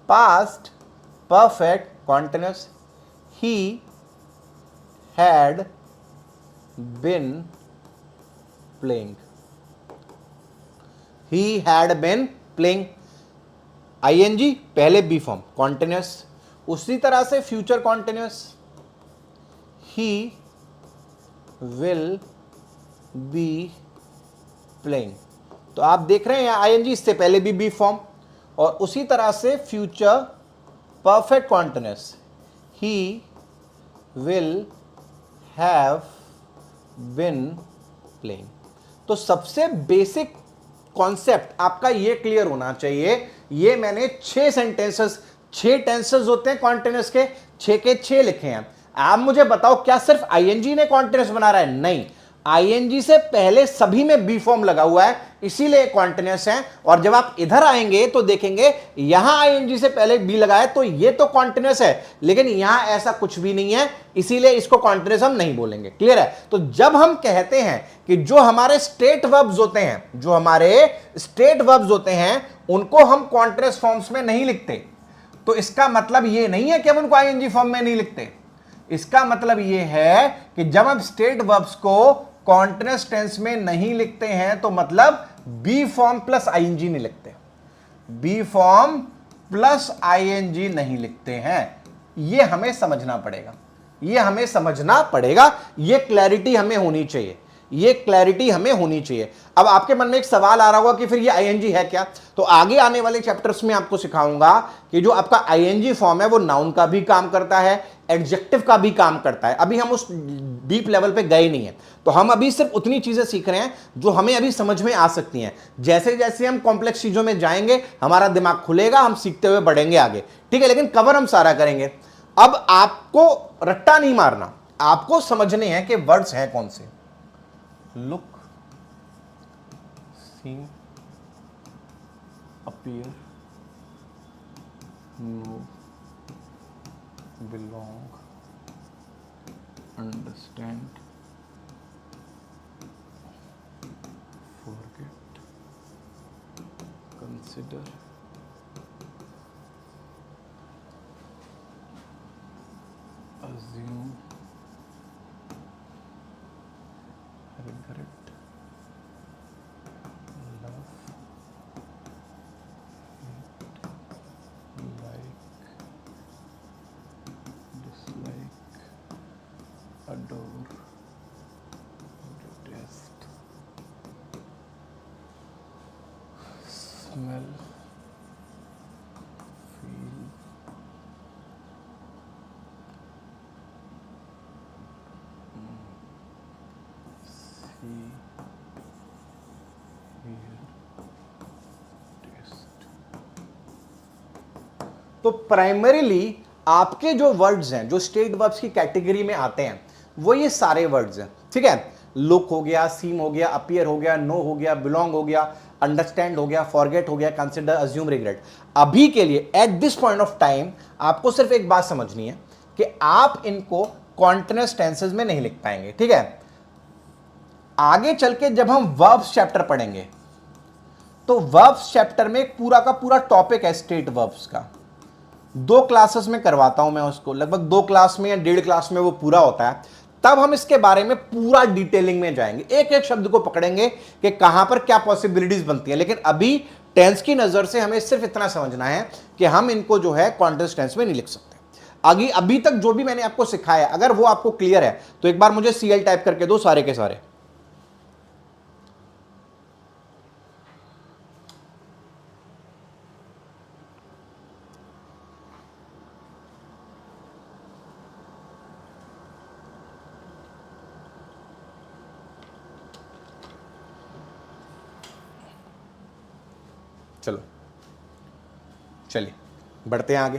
past perfect continuous, he had been playing, he had been playing, ING पहले बी फॉर्म कॉन्टिन्यूअस। उसी तरह से future continuous, he will be playing. तो आप देख रहे हैं आईएनजी, इससे पहले भी बी फॉर्म। और उसी तरह से future perfect continuous, he will have been playing. तो सबसे बेसिक कॉन्सेप्ट आपका ये क्लियर होना चाहिए। ये मैंने 6 टेंसेस होते हैं कॉन्टिन्यूअस के, 6 के 6 लिखे हैं। आप मुझे बताओ क्या सिर्फ आईएनजी ने कॉन्टिन्यूअस बना रहा है? नहीं, आईएनजी से पहले सभी में बी फॉर्म लगा हुआ है, इसीलिए कॉन्टिन्यूअस है। और जब आप इधर आएंगे तो देखेंगे यहां आईएनजी से पहले बी लगा है, तो ये तो कॉन्टिन्यूअस है, लेकिन यहां ऐसा कुछ भी नहीं है, इसीलिए इसको कॉन्टिन्यूअस हम नहीं बोलेंगे। क्लियर है? तो जब हम कहते हैं कि जो हमारे स्टेट वर्ब्स होते हैं, उनको हम कॉन्टिन्यूअस फॉर्म्स में नहीं लिखते, तो इसका मतलब ये नहीं है कि हम उनको आईएनजी फॉर्म में नहीं लिखते। इसका मतलब यह है कि जब हम स्टेट वर्ब्स को कॉन्टिन्यूअस टेंस में नहीं लिखते हैं तो मतलब बी फॉर्म प्लस आईएनजी नहीं लिखते, बी फॉर्म प्लस आईएनजी नहीं लिखते हैं। यह हमें समझना पड़ेगा, ये क्लैरिटी हमें होनी चाहिए। ये क्लैरिटी हमें होनी चाहिए। अब आपके मन में एक सवाल आ रहा होगा कि फिर ये आईएनजी है क्या? तो आगे आने वाले चैप्टर्स में आपको सिखाऊंगा कि जो आपका आईएनजी फॉर्म है वो नाउन का भी काम करता है, एडजेक्टिव का भी काम करता है। अभी हम उस डीप लेवल पे गए नहीं है, तो हम अभी सिर्फ उतनी चीजें सीख रहे हैं जो हमें अभी समझ में आ सकती हैं। जैसे जैसे हम कॉम्प्लेक्स चीजों में जाएंगे हमारा दिमाग खुलेगा, हम सीखते हुए बढ़ेंगे आगे, ठीक है। लेकिन कवर हम सारा करेंगे। अब आपको रट्टा नहीं मारना, आपको समझने हैं कि वर्ड्स हैं कौन से। Look, see, appear, no, belong, understand, forget, consider, assume, regret, love, hate, like, dislike, adore, detest, smell, feel, see, hear, taste। तो प्राइमरीली आपके जो वर्ड्स हैं जो स्टेट वर्ब्स की कैटेगरी में आते हैं वो ये सारे वर्ड्स हैं, ठीक है। लुक हो गया, सीम हो गया, अपीयर हो गया, नो हो गया, बिलोंग हो गया, अंडरस्टैंड हो गया, फॉरगेट हो गया, कंसिडर, अज्यूम, रिग्रेट। अभी के लिए at this point of time आपको सिर्फ एक बात समझनी है कि आप इनको कॉन्टिन्यूअस टेंसेस में नहीं लिख पाएंगे, ठीक है। आगे चल के जब हम वर्ब्स चैप्टर पढ़ेंगे तो वर्ब्स चैप्टर में एक पूरा का पूरा टॉपिक है स्टेट वर्ब्स का। 2 क्लासेस में करवाता हूं मैं उसको, लगभग 2 क्लास में या 1.5 क्लास में वो पूरा होता है। तब हम इसके बारे में पूरा डिटेलिंग में जाएंगे, एक एक शब्द को पकड़ेंगे कि कहां पर क्या पॉसिबिलिटीज बनती है। लेकिन अभी टेंस की नजर से हमें सिर्फ इतना समझना है कि हम इनको जो है कॉन्टिन्यूअस टेंस में नहीं लिख सकते। आगे अभी तक जो भी मैंने आपको सिखाया अगर वो आपको क्लियर है तो एक बार मुझे CL टाइप करके दो सारे के सारे। चलो चलिए बढ़ते हैं आगे।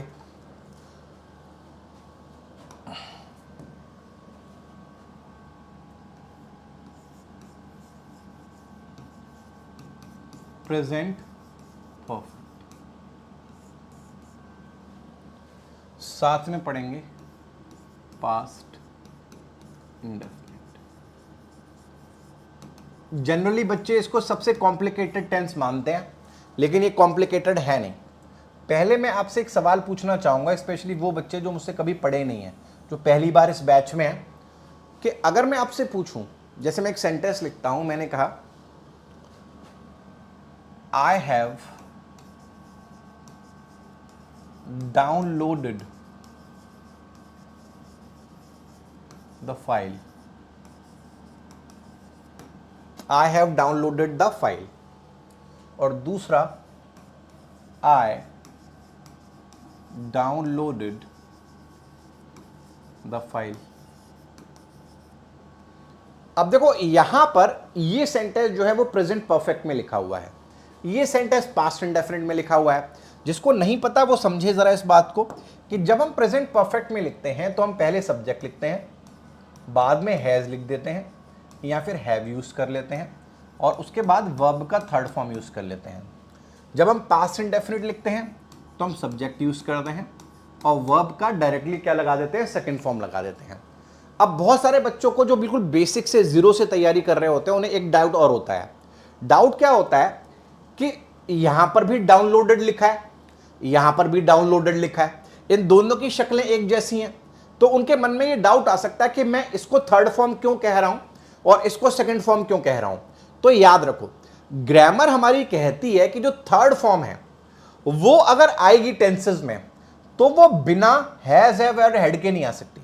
प्रेजेंट परफेक्ट, साथ में पढ़ेंगे पास्ट इंडेफिनिट। जनरली बच्चे इसको सबसे कॉम्प्लिकेटेड टेंस मानते हैं, लेकिन ये कॉम्प्लिकेटेड है नहीं। पहले मैं आपसे एक सवाल पूछना चाहूंगा, स्पेशली वो बच्चे जो मुझसे कभी पढ़े नहीं हैं, जो पहली बार इस बैच में हैं, कि अगर मैं आपसे पूछूं, जैसे मैं एक सेंटेंस लिखता हूं, मैंने कहा I have downloaded the file. I have downloaded the file. और दूसरा I downloaded the file. अब देखो यहां पर ये सेंटेंस जो है वो प्रेजेंट परफेक्ट में लिखा हुआ है, ये सेंटेंस पास्ट इंडेफिनिट में लिखा हुआ है। जिसको नहीं पता वो समझे जरा इस बात को कि जब हम प्रेजेंट परफेक्ट में लिखते हैं तो हम पहले सब्जेक्ट लिखते हैं, बाद में हैज लिख देते हैं या फिर हैव यूज कर लेते हैं, और उसके बाद वर्ब का थर्ड फॉर्म यूज कर लेते हैं। जब हम पास्ट इंडेफिनिट लिखते हैं तो हम सब्जेक्ट यूज करते हैं और वर्ब का डायरेक्टली क्या लगा देते हैं, सेकेंड फॉर्म लगा देते हैं। अब बहुत सारे बच्चों को जो बिल्कुल बेसिक से जीरो से तैयारी कर रहे होते हैं उन्हें एक डाउट और होता है। डाउट क्या होता है कि यहां पर भी डाउनलोडेड लिखा है, यहां पर भी डाउनलोडेड लिखा है, इन दोनों की शक्लें एक जैसी हैं, तो उनके मन में ये डाउट आ सकता है कि मैं इसको थर्ड फॉर्म क्यों कह रहा हूं और इसको सेकंड फॉर्म क्यों कह रहा हूं। तो याद रखो, ग्रामर हमारी कहती है कि जो थर्ड फॉर्म है वो अगर आएगी टेंसेस में तो वो बिना हैज हैव और हेड के नहीं आ सकती।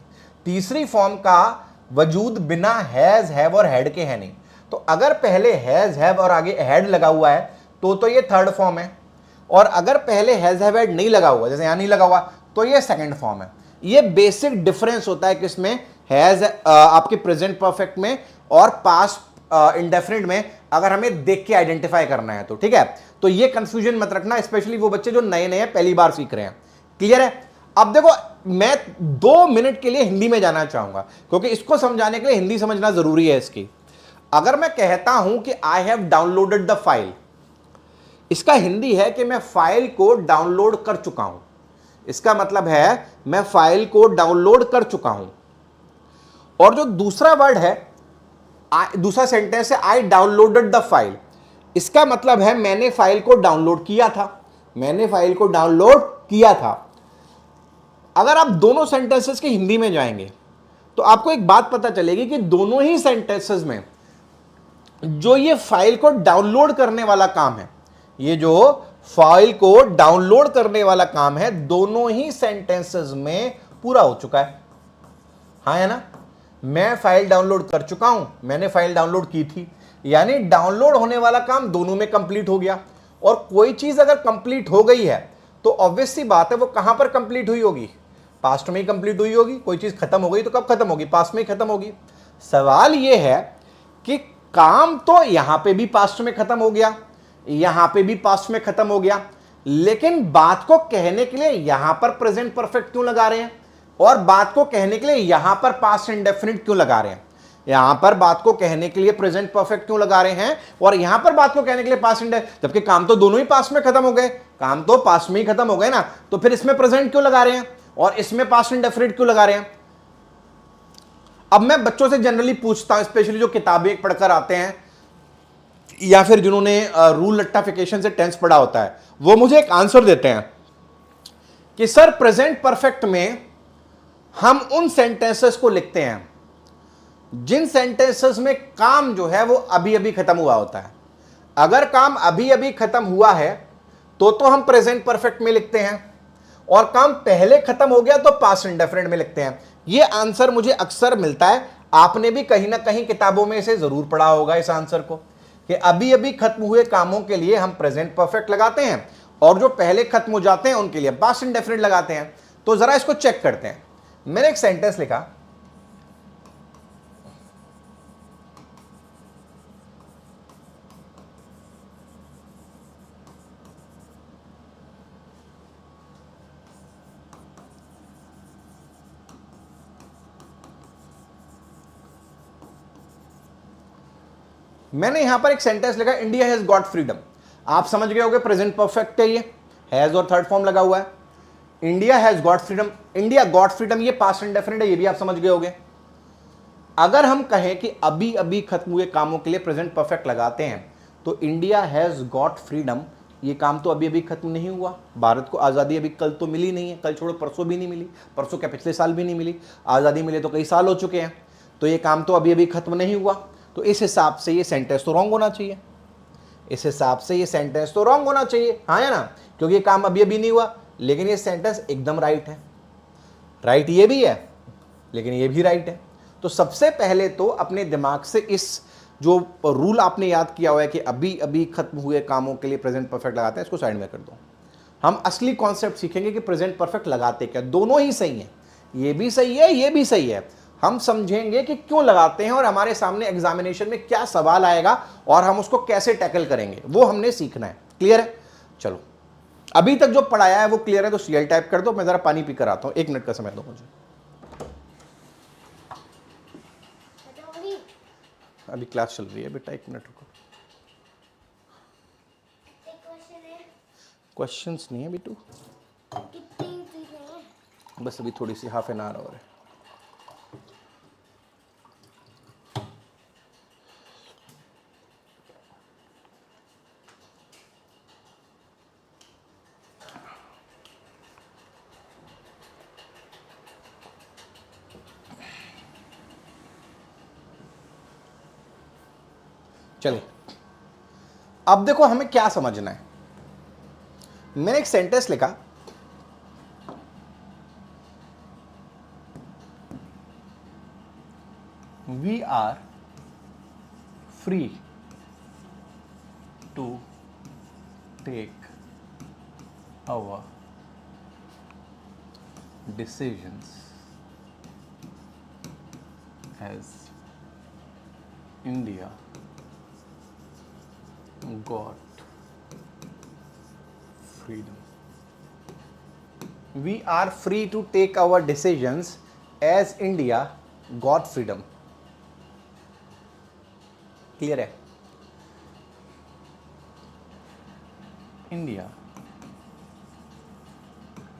तीसरी फॉर्म का वजूद बिना हैज हैव और हेड के है नहीं। तो अगर पहले हैज हैव और आगे हैड लगा हुआ है तो ये थर्ड फॉर्म है, और अगर पहले हैज हैव हैड नहीं लगा हुआ, जैसे यहां नहीं लगा हुआ, तो ये सेकंड फॉर्म है। ये बेसिक डिफरेंस होता है किसमें, हैज आपके प्रेजेंट परफेक्ट में और पास्ट इंडेफिनिट में, अगर हमें देख के आइडेंटिफाई करना है तो। ठीक है, तो ये कंफ्यूजन मत रखना, स्पेशली वो बच्चे जो नए नए पहली बार सीख रहे हैं। क्लियर है? अब देखो, मैं 2 मिनट के लिए हिंदी में जाना चाहूंगा, क्योंकि इसको समझाने के लिए हिंदी समझना जरूरी है इसकी। अगर मैं कहता हूं कि I have downloaded the file, इसका हिंदी है कि मैं फाइल को डाउनलोड कर चुका हूं। इसका मतलब है मैं फाइल को डाउनलोड कर चुका हूं। और जो दूसरा वर्ड है, दूसरा सेंटेंस है आई डाउनलोडेड द फाइल, इसका मतलब है मैंने फाइल को डाउनलोड किया था, मैंने फाइल को डाउनलोड किया था। अगर आप दोनों सेंटेंसेस के हिंदी में जाएंगे तो आपको एक बात पता चलेगी कि दोनों ही सेंटेंसेस में जो ये फाइल को डाउनलोड करने वाला काम है, ये जो फाइल को डाउनलोड करने वाला काम है, दोनों ही सेंटेंसेस में पूरा हो चुका है। हाँ है ना? मैं फाइल डाउनलोड कर चुका हूं, मैंने फाइल डाउनलोड की थी, यानी डाउनलोड होने वाला काम दोनों में कंप्लीट हो गया। और कोई चीज अगर कंप्लीट हो गई है तो ऑब्वियस सी बात है वो कहां पर कंप्लीट हुई होगी, पास्ट में ही कंप्लीट हुई होगी। कोई चीज खत्म हो गई तो कब खत्म होगी, पास्ट में ही खत्म होगी। सवाल यह है कि काम तो यहां पे भी पास्ट में खत्म हो गया, यहां पे भी पास्ट में खत्म हो गया, लेकिन बात को कहने के लिए यहां पर प्रेजेंट परफेक्ट क्यों लगा रहे हैं, और बात को कहने के लिए यहां पर पास्ट इंडेफिनिट क्यों लगा रहे हैं, यहां पर बात को कहने के लिए प्रेजेंट परफेक्ट क्यों लगा रहे हैं, और यहां पर बात को कहने के लिए पास्ट इंडेफिनिट, जबकि काम तो दोनों ही पास्ट में खत्म हो गए, काम तो पास्ट में ही खत्म हो गए ना, तो फिर इसमें प्रेजेंट क्यों लगा रहे हैं और इसमें पास्ट इंडेफिनिट क्यों लगा रहे हैं। अब मैं बच्चों से जनरली पूछता हूं, स्पेशली जो किताबें पढ़कर आते हैं या फिर जिन्होंने रूल रट्टाफिकेशन से टेंस पढ़ा होता है, वो मुझे एक आंसर देते हैं कि सर प्रेजेंट परफेक्ट में हम उन सेंटेंसेस को लिखते हैं जिन सेंटेंसेस में काम जो है वो अभी अभी खत्म हुआ होता है। अगर काम अभी अभी खत्म हुआ है तो हम प्रेजेंट परफेक्ट में लिखते हैं, और काम पहले खत्म हो गया तो पास्ट इंडेफिनिट में लिखते हैं। ये आंसर मुझे अक्सर मिलता है, आपने भी कहीं ना कहीं किताबों में इसे जरूर पढ़ा होगा इस आंसर को, कि अभी अभी खत्म हुए कामों के लिए हम प्रेजेंट परफेक्ट लगाते हैं और जो पहले खत्म हो जाते हैं उनके लिए पास्ट इंडेफिनिट लगाते हैं। तो जरा इसको चेक करते हैं। मैंने एक सेंटेंस लिखा, मैंने यहां पर एक सेंटेंस लिखा, इंडिया हैज गॉट फ्रीडम। आप समझ गए होंगे प्रेजेंट परफेक्ट है, ये हैज और थर्ड फॉर्म लगा हुआ है। India has got freedom, India got freedom, ये पास्ट इंडेफिनिट है, ये भी आप समझ गए होंगे। अगर हम कहें कि अभी अभी खत्म हुए कामों के लिए प्रेजेंट परफेक्ट लगाते हैं तो इंडिया हैज गॉट फ्रीडम, ये काम तो अभी अभी खत्म नहीं हुआ। भारत को आज़ादी अभी कल तो मिली नहीं है, कल छोड़ो परसों भी नहीं मिली, परसों क्या पिछले साल भी नहीं मिली, आज़ादी मिले तो कई साल हो चुके हैं, तो ये काम तो अभी अभी खत्म नहीं हुआ। तो इस हिसाब से ये सेंटेंस तो रॉन्ग होना चाहिए, इस हिसाब से ये सेंटेंस तो रॉन्ग होना चाहिए, हाँ है ना, क्योंकि ये काम अभी अभी नहीं हुआ। लेकिन ये सेंटेंस एकदम राइट है, राइट ये भी है लेकिन ये भी राइट है। तो सबसे पहले तो अपने दिमाग से इस जो रूल आपने याद किया हुआ है कि अभी अभी खत्म हुए कामों के लिए प्रेजेंट परफेक्ट लगाते हैं, इसको साइड में कर दो। हम असली कॉन्सेप्ट सीखेंगे कि प्रेजेंट परफेक्ट लगाते क्या, दोनों ही सही है, ये भी सही है ये भी सही है। हम समझेंगे कि क्यों लगाते हैं और हमारे सामने एग्जामिनेशन में क्या सवाल आएगा और हम उसको कैसे टैकल करेंगे, वो हमने सीखना है। क्लियर है? चलो, अभी तक जो पढ़ाया है वो क्लियर है तो सीएल टाइप कर दो। मैं जरा पानी पी कर आता हूं, 1 मिनट का समय दो मुझे। अभी क्लास चल रही है बेटा, 1 मिनट रुको। क्वेश्चंस नहीं है बेटू, बस अभी थोड़ी सी हाफ एन आवर और है। चलिए, अब देखो हमें क्या समझना है। मैंने एक सेंटेंस लिखा, we are free to take our decisions as India got freedom. We are free to take our decisions as India got freedom. Clear है? India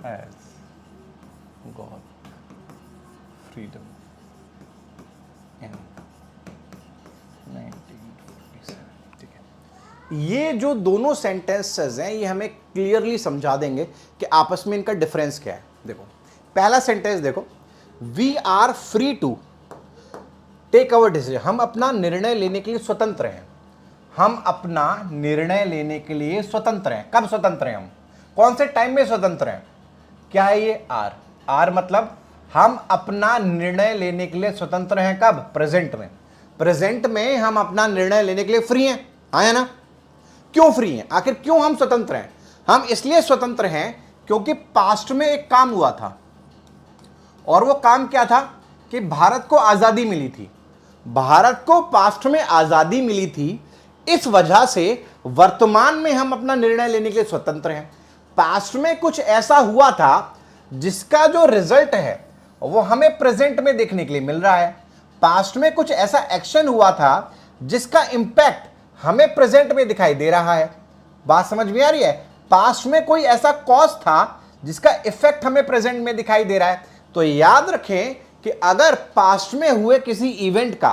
has got freedom in 1947. ठीक है, ये जो दोनों सेंटेंसेस हैं ये हमें क्लियरली समझा देंगे कि आपस में इनका डिफरेंस क्या है. देखो पहला सेंटेंस देखो, we are free to take our decision. हम अपना निर्णय लेने के लिए स्वतंत्र हैं. हम अपना निर्णय लेने के लिए स्वतंत्र हैं. कब स्वतंत्र हैं? हम कौन से टाइम में स्वतंत्र हैं? क्या है ये? आर. आर मतलब हम अपना निर्णय लेने के लिए स्वतंत्र हैं. कब? प्रेजेंट में. प्रेजेंट में हम अपना निर्णय लेने के लिए फ्री हैं. आया ना? क्यों फ्री हैं? आखिर क्यों हम स्वतंत्र हैं? हम इसलिए स्वतंत्र हैं क्योंकि पास्ट में एक काम हुआ था. और वो काम क्या था? कि भारत को आजादी मिली थी. भारत को पास्ट में आजादी मिली थी. इस वजह से वर्तमान में हम अपना निर्णय लेने के लिए स्वतंत्र हैं. पास्ट में कुछ ऐसा हुआ था जिसका जो रिजल्ट है वो हमें प्रेजेंट में देखने के लिए मिल रहा है. पास्ट में कुछ ऐसा एक्शन हुआ था जिसका इंपैक्ट हमें प्रेजेंट में दिखाई दे रहा है. बात समझ में आ रही है? पास्ट में कोई ऐसा कॉज था जिसका इफेक्ट हमें प्रेजेंट में दिखाई दे रहा है. तो याद रखें कि अगर पास्ट में हुए किसी इवेंट का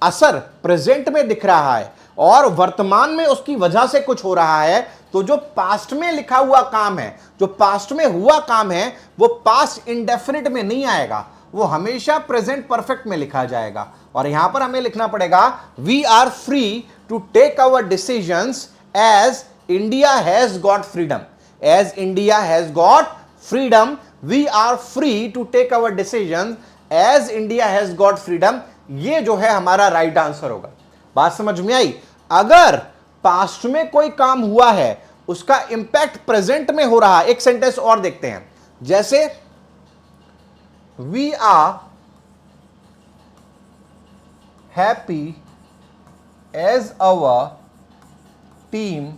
असर प्रेजेंट में दिख रहा है और वर्तमान में उसकी वजह से कुछ हो रहा है, तो जो पास्ट में लिखा हुआ काम है, जो पास्ट में हुआ काम है, वो पास्ट इंडेफिनिट में नहीं आएगा, वो हमेशा प्रेजेंट परफेक्ट में लिखा जाएगा. और यहां पर हमें लिखना पड़ेगा we are free to take our decisions as India has got freedom. As India has got freedom, we are free to take our decisions as India has got freedom. ये जो है हमारा राइट आंसर होगा. बात समझ में आई? अगर past में कोई काम हुआ है उसका इंपैक्ट प्रेजेंट में हो रहा है. एक सेंटेंस और देखते हैं, जैसे we are happy as our team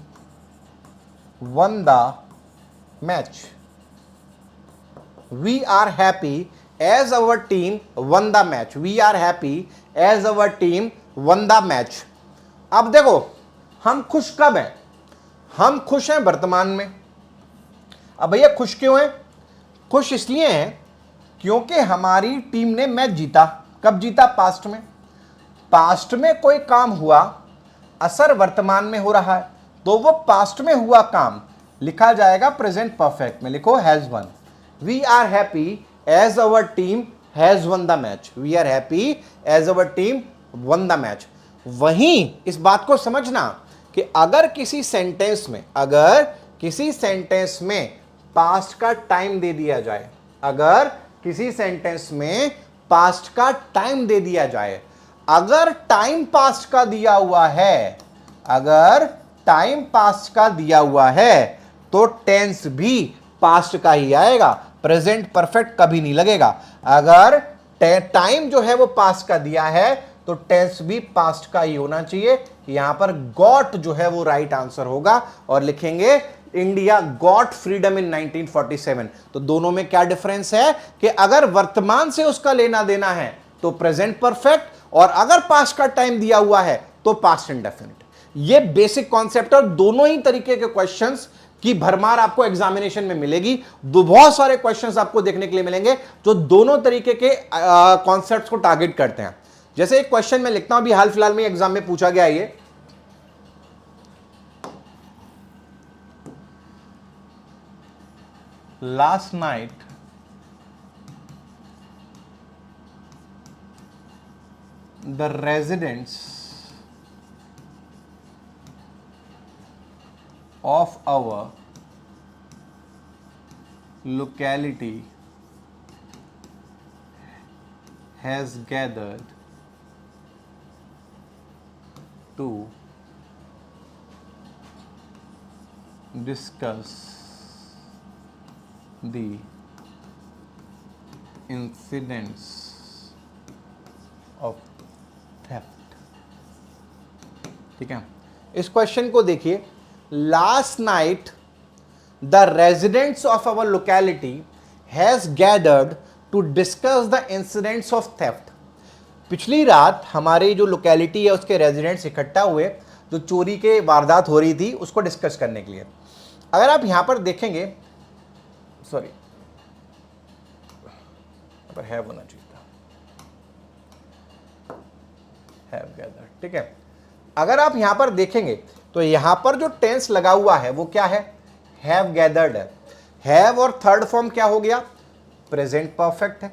won the match. We are happy as our team won the match. We are happy as our team won the match. अब देखो हम खुश कब हैं? हम खुश हैं वर्तमान में. अब भैया खुश क्यों हैं? खुश इसलिए हैं क्योंकि हमारी टीम ने मैच जीता. कब जीता? पास्ट में. पास्ट में कोई काम हुआ, असर वर्तमान में हो रहा है, तो वो पास्ट में हुआ काम लिखा जाएगा प्रेजेंट परफेक्ट में. लिखो has won. We are happy as our team has won the match. We are happy as our team won the match. वहीं इस बात को समझना कि अगर किसी सेंटेंस में पास्ट का टाइम दे दिया जाए, अगर किसी सेंटेंस में पास्ट का टाइम दे दिया जाए, अगर टाइम पास्ट का दिया हुआ है, अगर टाइम पास्ट का दिया हुआ है, तो टेंस भी पास्ट का ही आएगा. प्रेजेंट परफेक्ट कभी नहीं लगेगा. अगर टाइम जो है वो पास्ट का दिया है तो टेंस भी पास्ट का ही होना चाहिए. यहां पर गॉट जो है वो राइट आंसर होगा और लिखेंगे इंडिया गॉट फ्रीडम इन 1947. तो दोनों में क्या डिफरेंस है कि अगर वर्तमान से उसका लेना देना है तो प्रेजेंट परफेक्ट, और अगर पास्ट का टाइम दिया हुआ है तो पास्ट इंडेफिनिट. ये बेसिक कॉन्सेप्ट और दोनों ही तरीके के क्वेश्चंस की भरमार आपको एग्जामिनेशन में मिलेगी. बहुत सारे क्वेश्चंस आपको देखने के लिए मिलेंगे जो दोनों तरीके के कॉन्सेप्ट्स को टारगेट करते हैं. जैसे एक क्वेश्चन मैं लिखता हूं, अभी हाल फिलहाल में एग्जाम में पूछा गया है ये, last night the residents of our locality has gathered to discuss the incidents of theft. ठीक है, इस क्वेश्चन को देखिए। Last night the residents of our locality has gathered to discuss the incidents of theft. पिछली रात हमारे जो locality है उसके रेजिडेंट्स इकट्ठा हुए, जो चोरी के वारदात हो रही थी उसको डिस्कस करने के लिए। अगर आप यहां पर देखेंगे, सॉरी पर हैव होना चाहिए था, हैव गैदर्ड। ठीक है, अगर आप यहां पर देखेंगे तो यहां पर जो टेंस लगा हुआ है वो क्या है, हैव गैदर्ड है। हैव और थर्ड फॉर्म क्या हो गया, प्रेजेंट परफेक्ट है।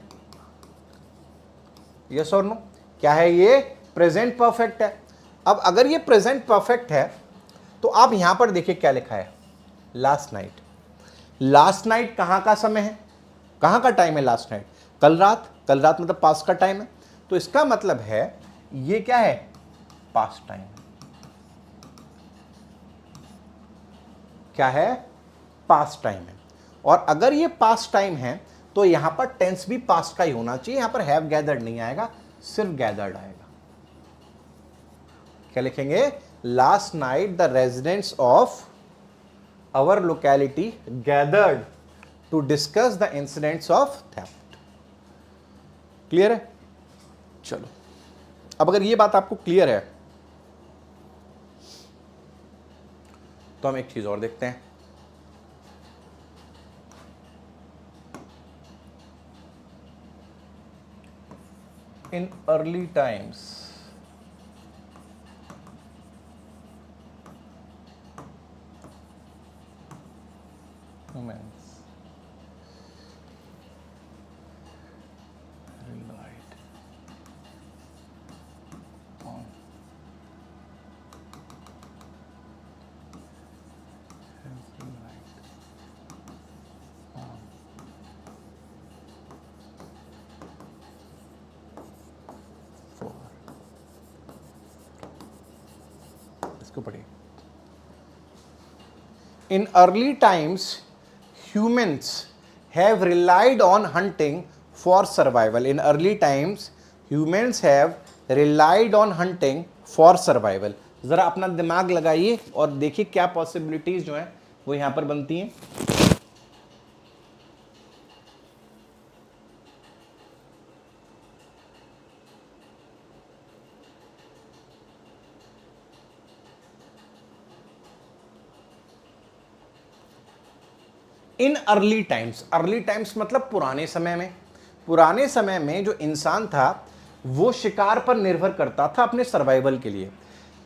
यस और नो, क्या है ये, प्रेजेंट परफेक्ट है। अब अगर ये प्रेजेंट परफेक्ट है तो आप यहां पर देखिए क्या लिखा है, लास्ट नाइट। लास्ट नाइट कहां का समय है, कहां का टाइम है लास्ट नाइट, कल रात। कल रात मतलब पास्ट का टाइम है, तो इसका मतलब है ये क्या है, पास्ट टाइम। क्या है, पास्ट टाइम है। और अगर ये पास्ट टाइम है तो यहां पर टेंस भी पास्ट का ही होना चाहिए। यहां पर हैव गैदर्ड नहीं आएगा, सिर्फ गैदर्ड आएगा। क्या लिखेंगे, last night the residents of our locality gathered to discuss the incidents of theft. Clear है? चलो, अब अगर ये बात आपको क्लियर है तो हम एक चीज और देखते हैं। In early times humans relied on इसको पढ़िए। In early times, humans have relied on hunting for survival. In early times, humans have relied on hunting for survival. जरा अपना दिमाग लगाइए और देखिए क्या पॉसिबिलिटीज जो है वो यहां पर बनती हैं। In early times, early times मतलब पुराने समय में। पुराने समय में जो इंसान था वो शिकार पर निर्भर करता था अपने सर्वाइवल के लिए।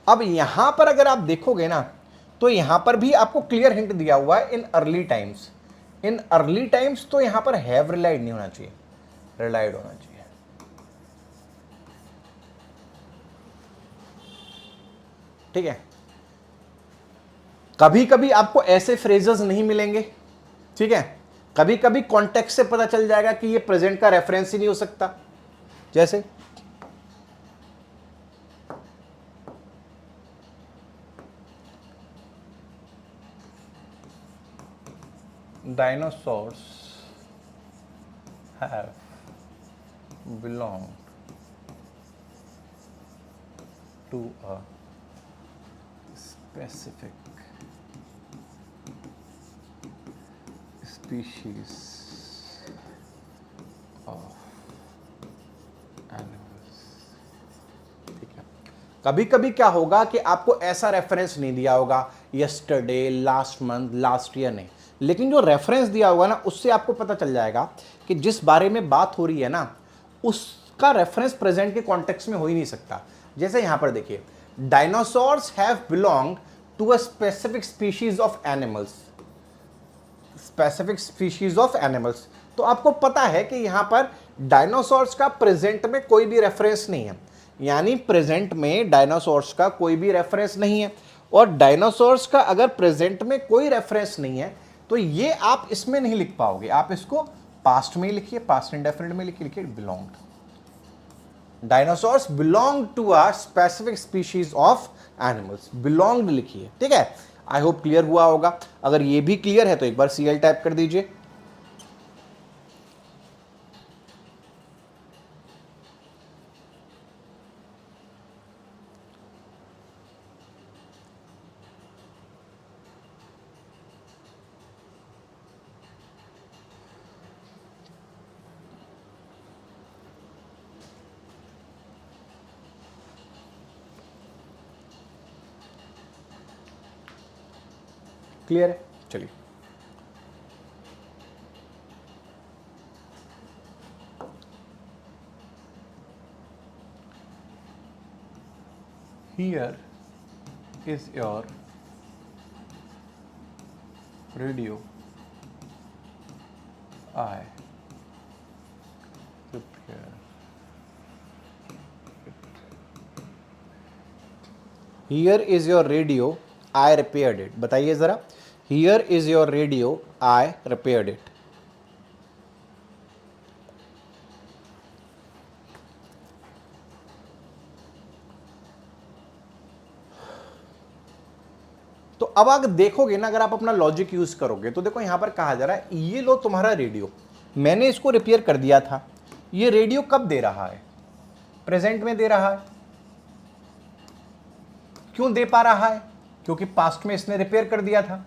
अब यहां पर अगर आप देखोगे ना तो यहां पर भी आपको क्लियर हिंट दिया हुआ है, in early times. In early times तो यहां पर हैव रिलाइड नहीं होना चाहिए, रिलाइड होना चाहिए। ठीक है, कभी कभी आपको ऐसे फ्रेजेस नहीं मिलेंगे। ठीक है, कभी कभी कॉन्टेक्स्ट से पता चल जाएगा कि ये प्रेजेंट का रेफरेंस ही नहीं हो सकता। जैसे dinosaurs have belong to a specific species of animals। ठीक है, कभी कभी क्या होगा कि आपको ऐसा रेफरेंस नहीं दिया होगा, yesterday, last month, last year नहीं, लेकिन जो रेफरेंस दिया होगा ना उससे आपको पता चल जाएगा कि जिस बारे में बात हो रही है ना उसका रेफरेंस प्रेजेंट के कॉन्टेक्स्ट में हो ही नहीं सकता। जैसे यहां पर देखिए, dinosaurs have belong to a specific species of animals. Specific species of animals, तो आपको पता है कि यहां पर डायनासोर्स का प्रेजेंट में कोई भी रेफरेंस नहीं है, यानी प्रेजेंट में डायनासोर्स का कोई भी रेफरेंस नहीं है। और डायनासोर्स का अगर प्रेजेंट में कोई रेफरेंस नहीं है तो ये आप इसमें नहीं लिख पाओगे, आप इसको पास्ट में लिखिए, पास्ट इंडेफिनिट में लिखिए belonged. Dinosaurs belong to a specific species of animals, belonged लिखिए, ठीक है। आई होप क्लियर हुआ होगा। अगर ये भी क्लियर है तो एक बार CL टाइप कर दीजिए। क्लियर है, चलिए। Here is your radio. I repair. Here is your radio, I repaired it. बताइए जरा, here is your radio, I repaired it. तो अब अगर देखोगे ना, अगर आप अपना लॉजिक यूज करोगे तो देखो यहां पर कहा जा रहा है ये लो तुम्हारा रेडियो, मैंने इसको रिपेयर कर दिया था। ये रेडियो कब दे रहा है? प्रेजेंट में दे रहा है। क्यों दे पा रहा है? क्योंकि पास्ट में इसने रिपेयर कर दिया था।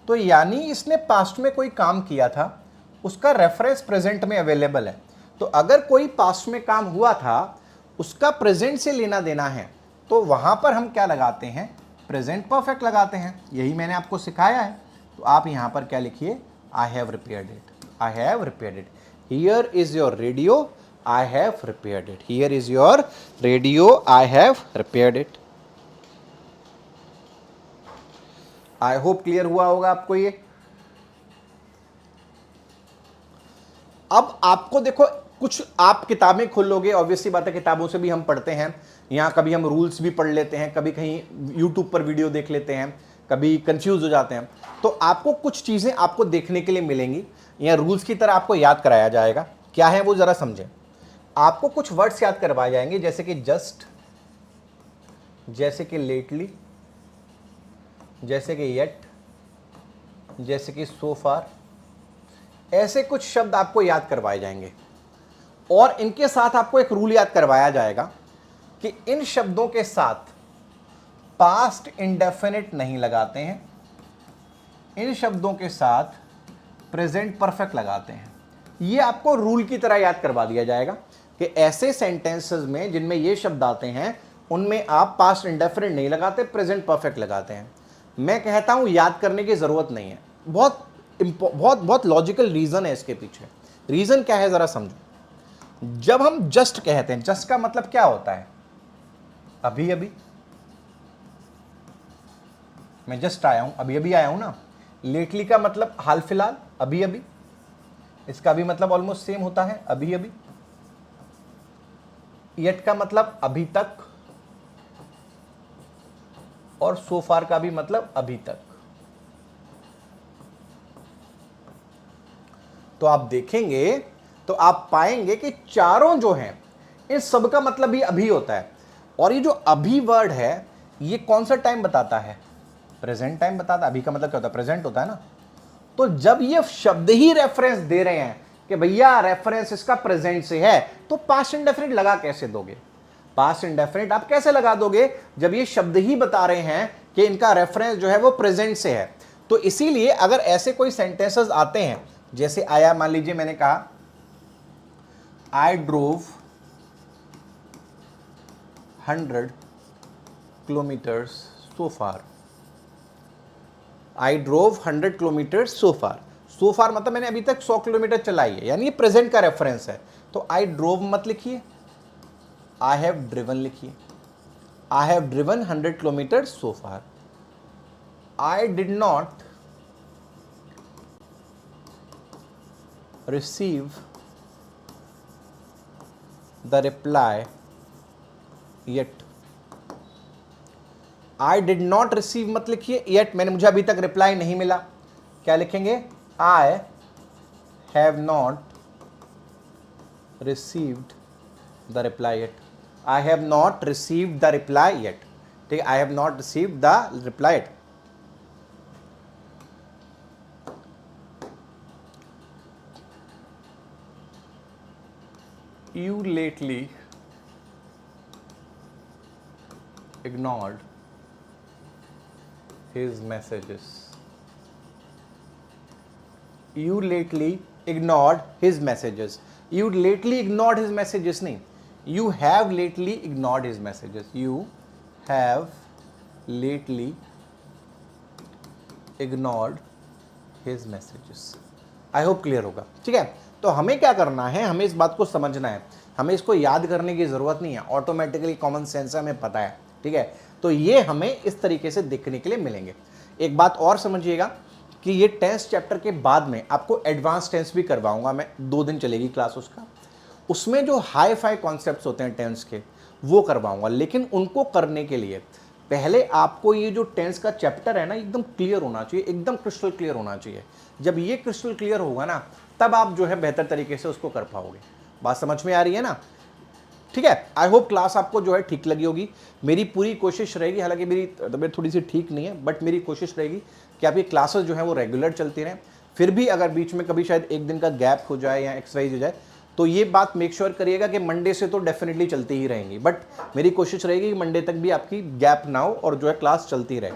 तो यानी इसने पास्ट में कोई काम किया था, उसका रेफरेंस प्रेजेंट में अवेलेबल है। तो अगर कोई पास्ट में काम हुआ था, उसका प्रेजेंट से लेना देना है, तो वहां पर हम क्या लगाते हैं? प्रेजेंट परफेक्ट लगाते हैं। यही मैंने आपको सिखाया है। तो आप यहां पर क्या लिखिए? I have repaired it, I have repaired it. Here is your radio, I have repaired it. Here is your radio, I have repaired it. I hope clear हुआ होगा आपको ये। अब आपको देखो, कुछ आप किताबें खोलोगे, ऑब्वियसली बात है किताबों से भी हम पढ़ते हैं, यहाँ कभी हम रूल्स भी पढ़ लेते हैं, कभी कहीं यूट्यूब पर वीडियो देख लेते हैं, कभी कंफ्यूज हो जाते हैं। तो आपको कुछ चीज़ें आपको देखने के लिए मिलेंगी, यहाँ रूल्स की तरह आपको याद कराया जाएगा। क्या है वो ज़रा समझें। आपको कुछ वर्ड्स याद करवाए जाएंगे, जैसे कि जस्ट, जैसे कि लेटली, जैसे कि येट, जैसे कि सो फार। ऐसे कुछ शब्द आपको याद करवाए जाएंगे और इनके साथ आपको एक रूल याद करवाया जाएगा कि इन शब्दों के साथ पास्ट इंडेफिनिट नहीं लगाते हैं, इन शब्दों के साथ प्रेजेंट परफेक्ट लगाते हैं। ये आपको रूल की तरह याद करवा दिया जाएगा कि ऐसे सेंटेंसेस में जिनमें ये शब्द आते हैं उनमें आप पास्ट इंडेफिनिट नहीं लगाते, प्रेजेंट परफेक्ट लगाते हैं। मैं कहता हूं याद करने की जरूरत नहीं है, बहुत बहुत बहुत लॉजिकल रीजन है इसके पीछे। रीजन क्या है जरा समझो। जब हम जस्ट कहते हैं, जस्ट का मतलब क्या होता है? अभी अभी, मैं जस्ट आया हूं, अभी अभी आया हूं ना। लेटली का मतलब हाल फिलहाल, अभी अभी। इसका भी मतलब ऑलमोस्ट सेम होता है, अभी अभी। येट का मतलब अभी तक, और सो फार का भी मतलब अभी तक। तो आप देखेंगे तो आप पाएंगे कि चारों जो हैं इन सब का मतलब भी अभी होता है। और ये जो अभी वर्ड है ये कौन सा टाइम बताता है? प्रेजेंट टाइम बताता है। अभी का मतलब क्या होता है? प्रेजेंट होता है ना। तो जब ये शब्द ही रेफरेंस दे रहे हैं कि भैया रेफरेंस इसका प्रेजेंट से है, तो पास्ट इंडेफिनिट लगा कैसे दोगे? पास्ट इंडेफिनिट आप कैसे लगा दोगे जब ये शब्द ही बता रहे हैं कि इनका रेफरेंस जो है वो प्रेजेंट से है? तो इसीलिए अगर ऐसे कोई सेंटेंसेस आते हैं, जैसे आया, मान लीजिए मैंने कहा I drove 100 kilometres so far. I drove 100 kilometre so far. So far मतलब मैंने अभी तक 100 किलोमीटर चलाई है, यानी ये प्रेजेंट का रेफरेंस है। तो आई ड्रोव मत लिखिए, आई हैव ड्रिवन लिखिए। I have driven 100 kilometre so far. I did not receive the reply yet। I did not receive मत लिखिए, yet मैंने, मुझे अभी तक रिप्लाई नहीं मिला। क्या लिखेंगे? I have not received the reply yet। I have not received the reply yet। ठीक है, I have not received the reply. You lately ignored his messages. You lately ignored his messages. You lately ignored his messages नहीं, you have lately ignored his messages. You have lately ignored his messages. I hope clear होगा, ठीक है। तो हमें क्या करना है, हमें इस बात को समझना है, हमें इसको याद करने की ज़रूरत नहीं है, ऑटोमेटिकली कॉमन सेंस है, हमें पता है, ठीक है। तो ये हमें इस तरीके से देखने के लिए मिलेंगे। एक बात और समझिएगा कि ये टेंस चैप्टर के बाद में आपको एडवांस टेंस भी करवाऊंगा मैं, 2 दिन चलेगी क्लास उसका, उसमें जो हाई फाई कॉन्सेप्ट्स होते हैं टेंस के वो करवाऊंगा। लेकिन उनको करने के लिए पहले आपको ये जो टेंस का चैप्टर है ना एकदम क्लियर होना चाहिए, एकदम क्रिस्टल क्लियर होना चाहिए। जब ये क्रिस्टल क्लियर होगा ना तब आप जो है बेहतर तरीके से उसको कर पाओगे। बात समझ में आ रही है ना, ठीक है। आई होप क्लास आपको जो है ठीक लगी होगी। मेरी पूरी कोशिश रहेगी, हालांकि मेरी तबीयत थोड़ी सी ठीक नहीं है, बट मेरी कोशिश रहेगी कि आपकी क्लासेस जो है वो रेगुलर चलती रहें। फिर भी अगर बीच में कभी शायद एक दिन का गैप हो जाए या एक्सरसाइज हो जाए तो ये बात मेक श्योर करिएगा कि मंडे से तो डेफिनेटली चलती ही रहेंगी, बट मेरी कोशिश रहेगी कि मंडे तक भी आपकी गैप ना हो और जो है क्लास चलती रहे।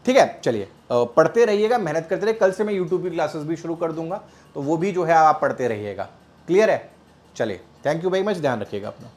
ठीक है, चलिए पढ़ते रहिएगा, मेहनत करते रहिए। कल से मैं यूट्यूब की क्लासेस भी शुरू कर दूंगा, तो वो भी जो है आप पढ़ते रहिएगा। क्लियर है? चलिए, थैंक यू वेरी मच, ध्यान रखिएगा अपना।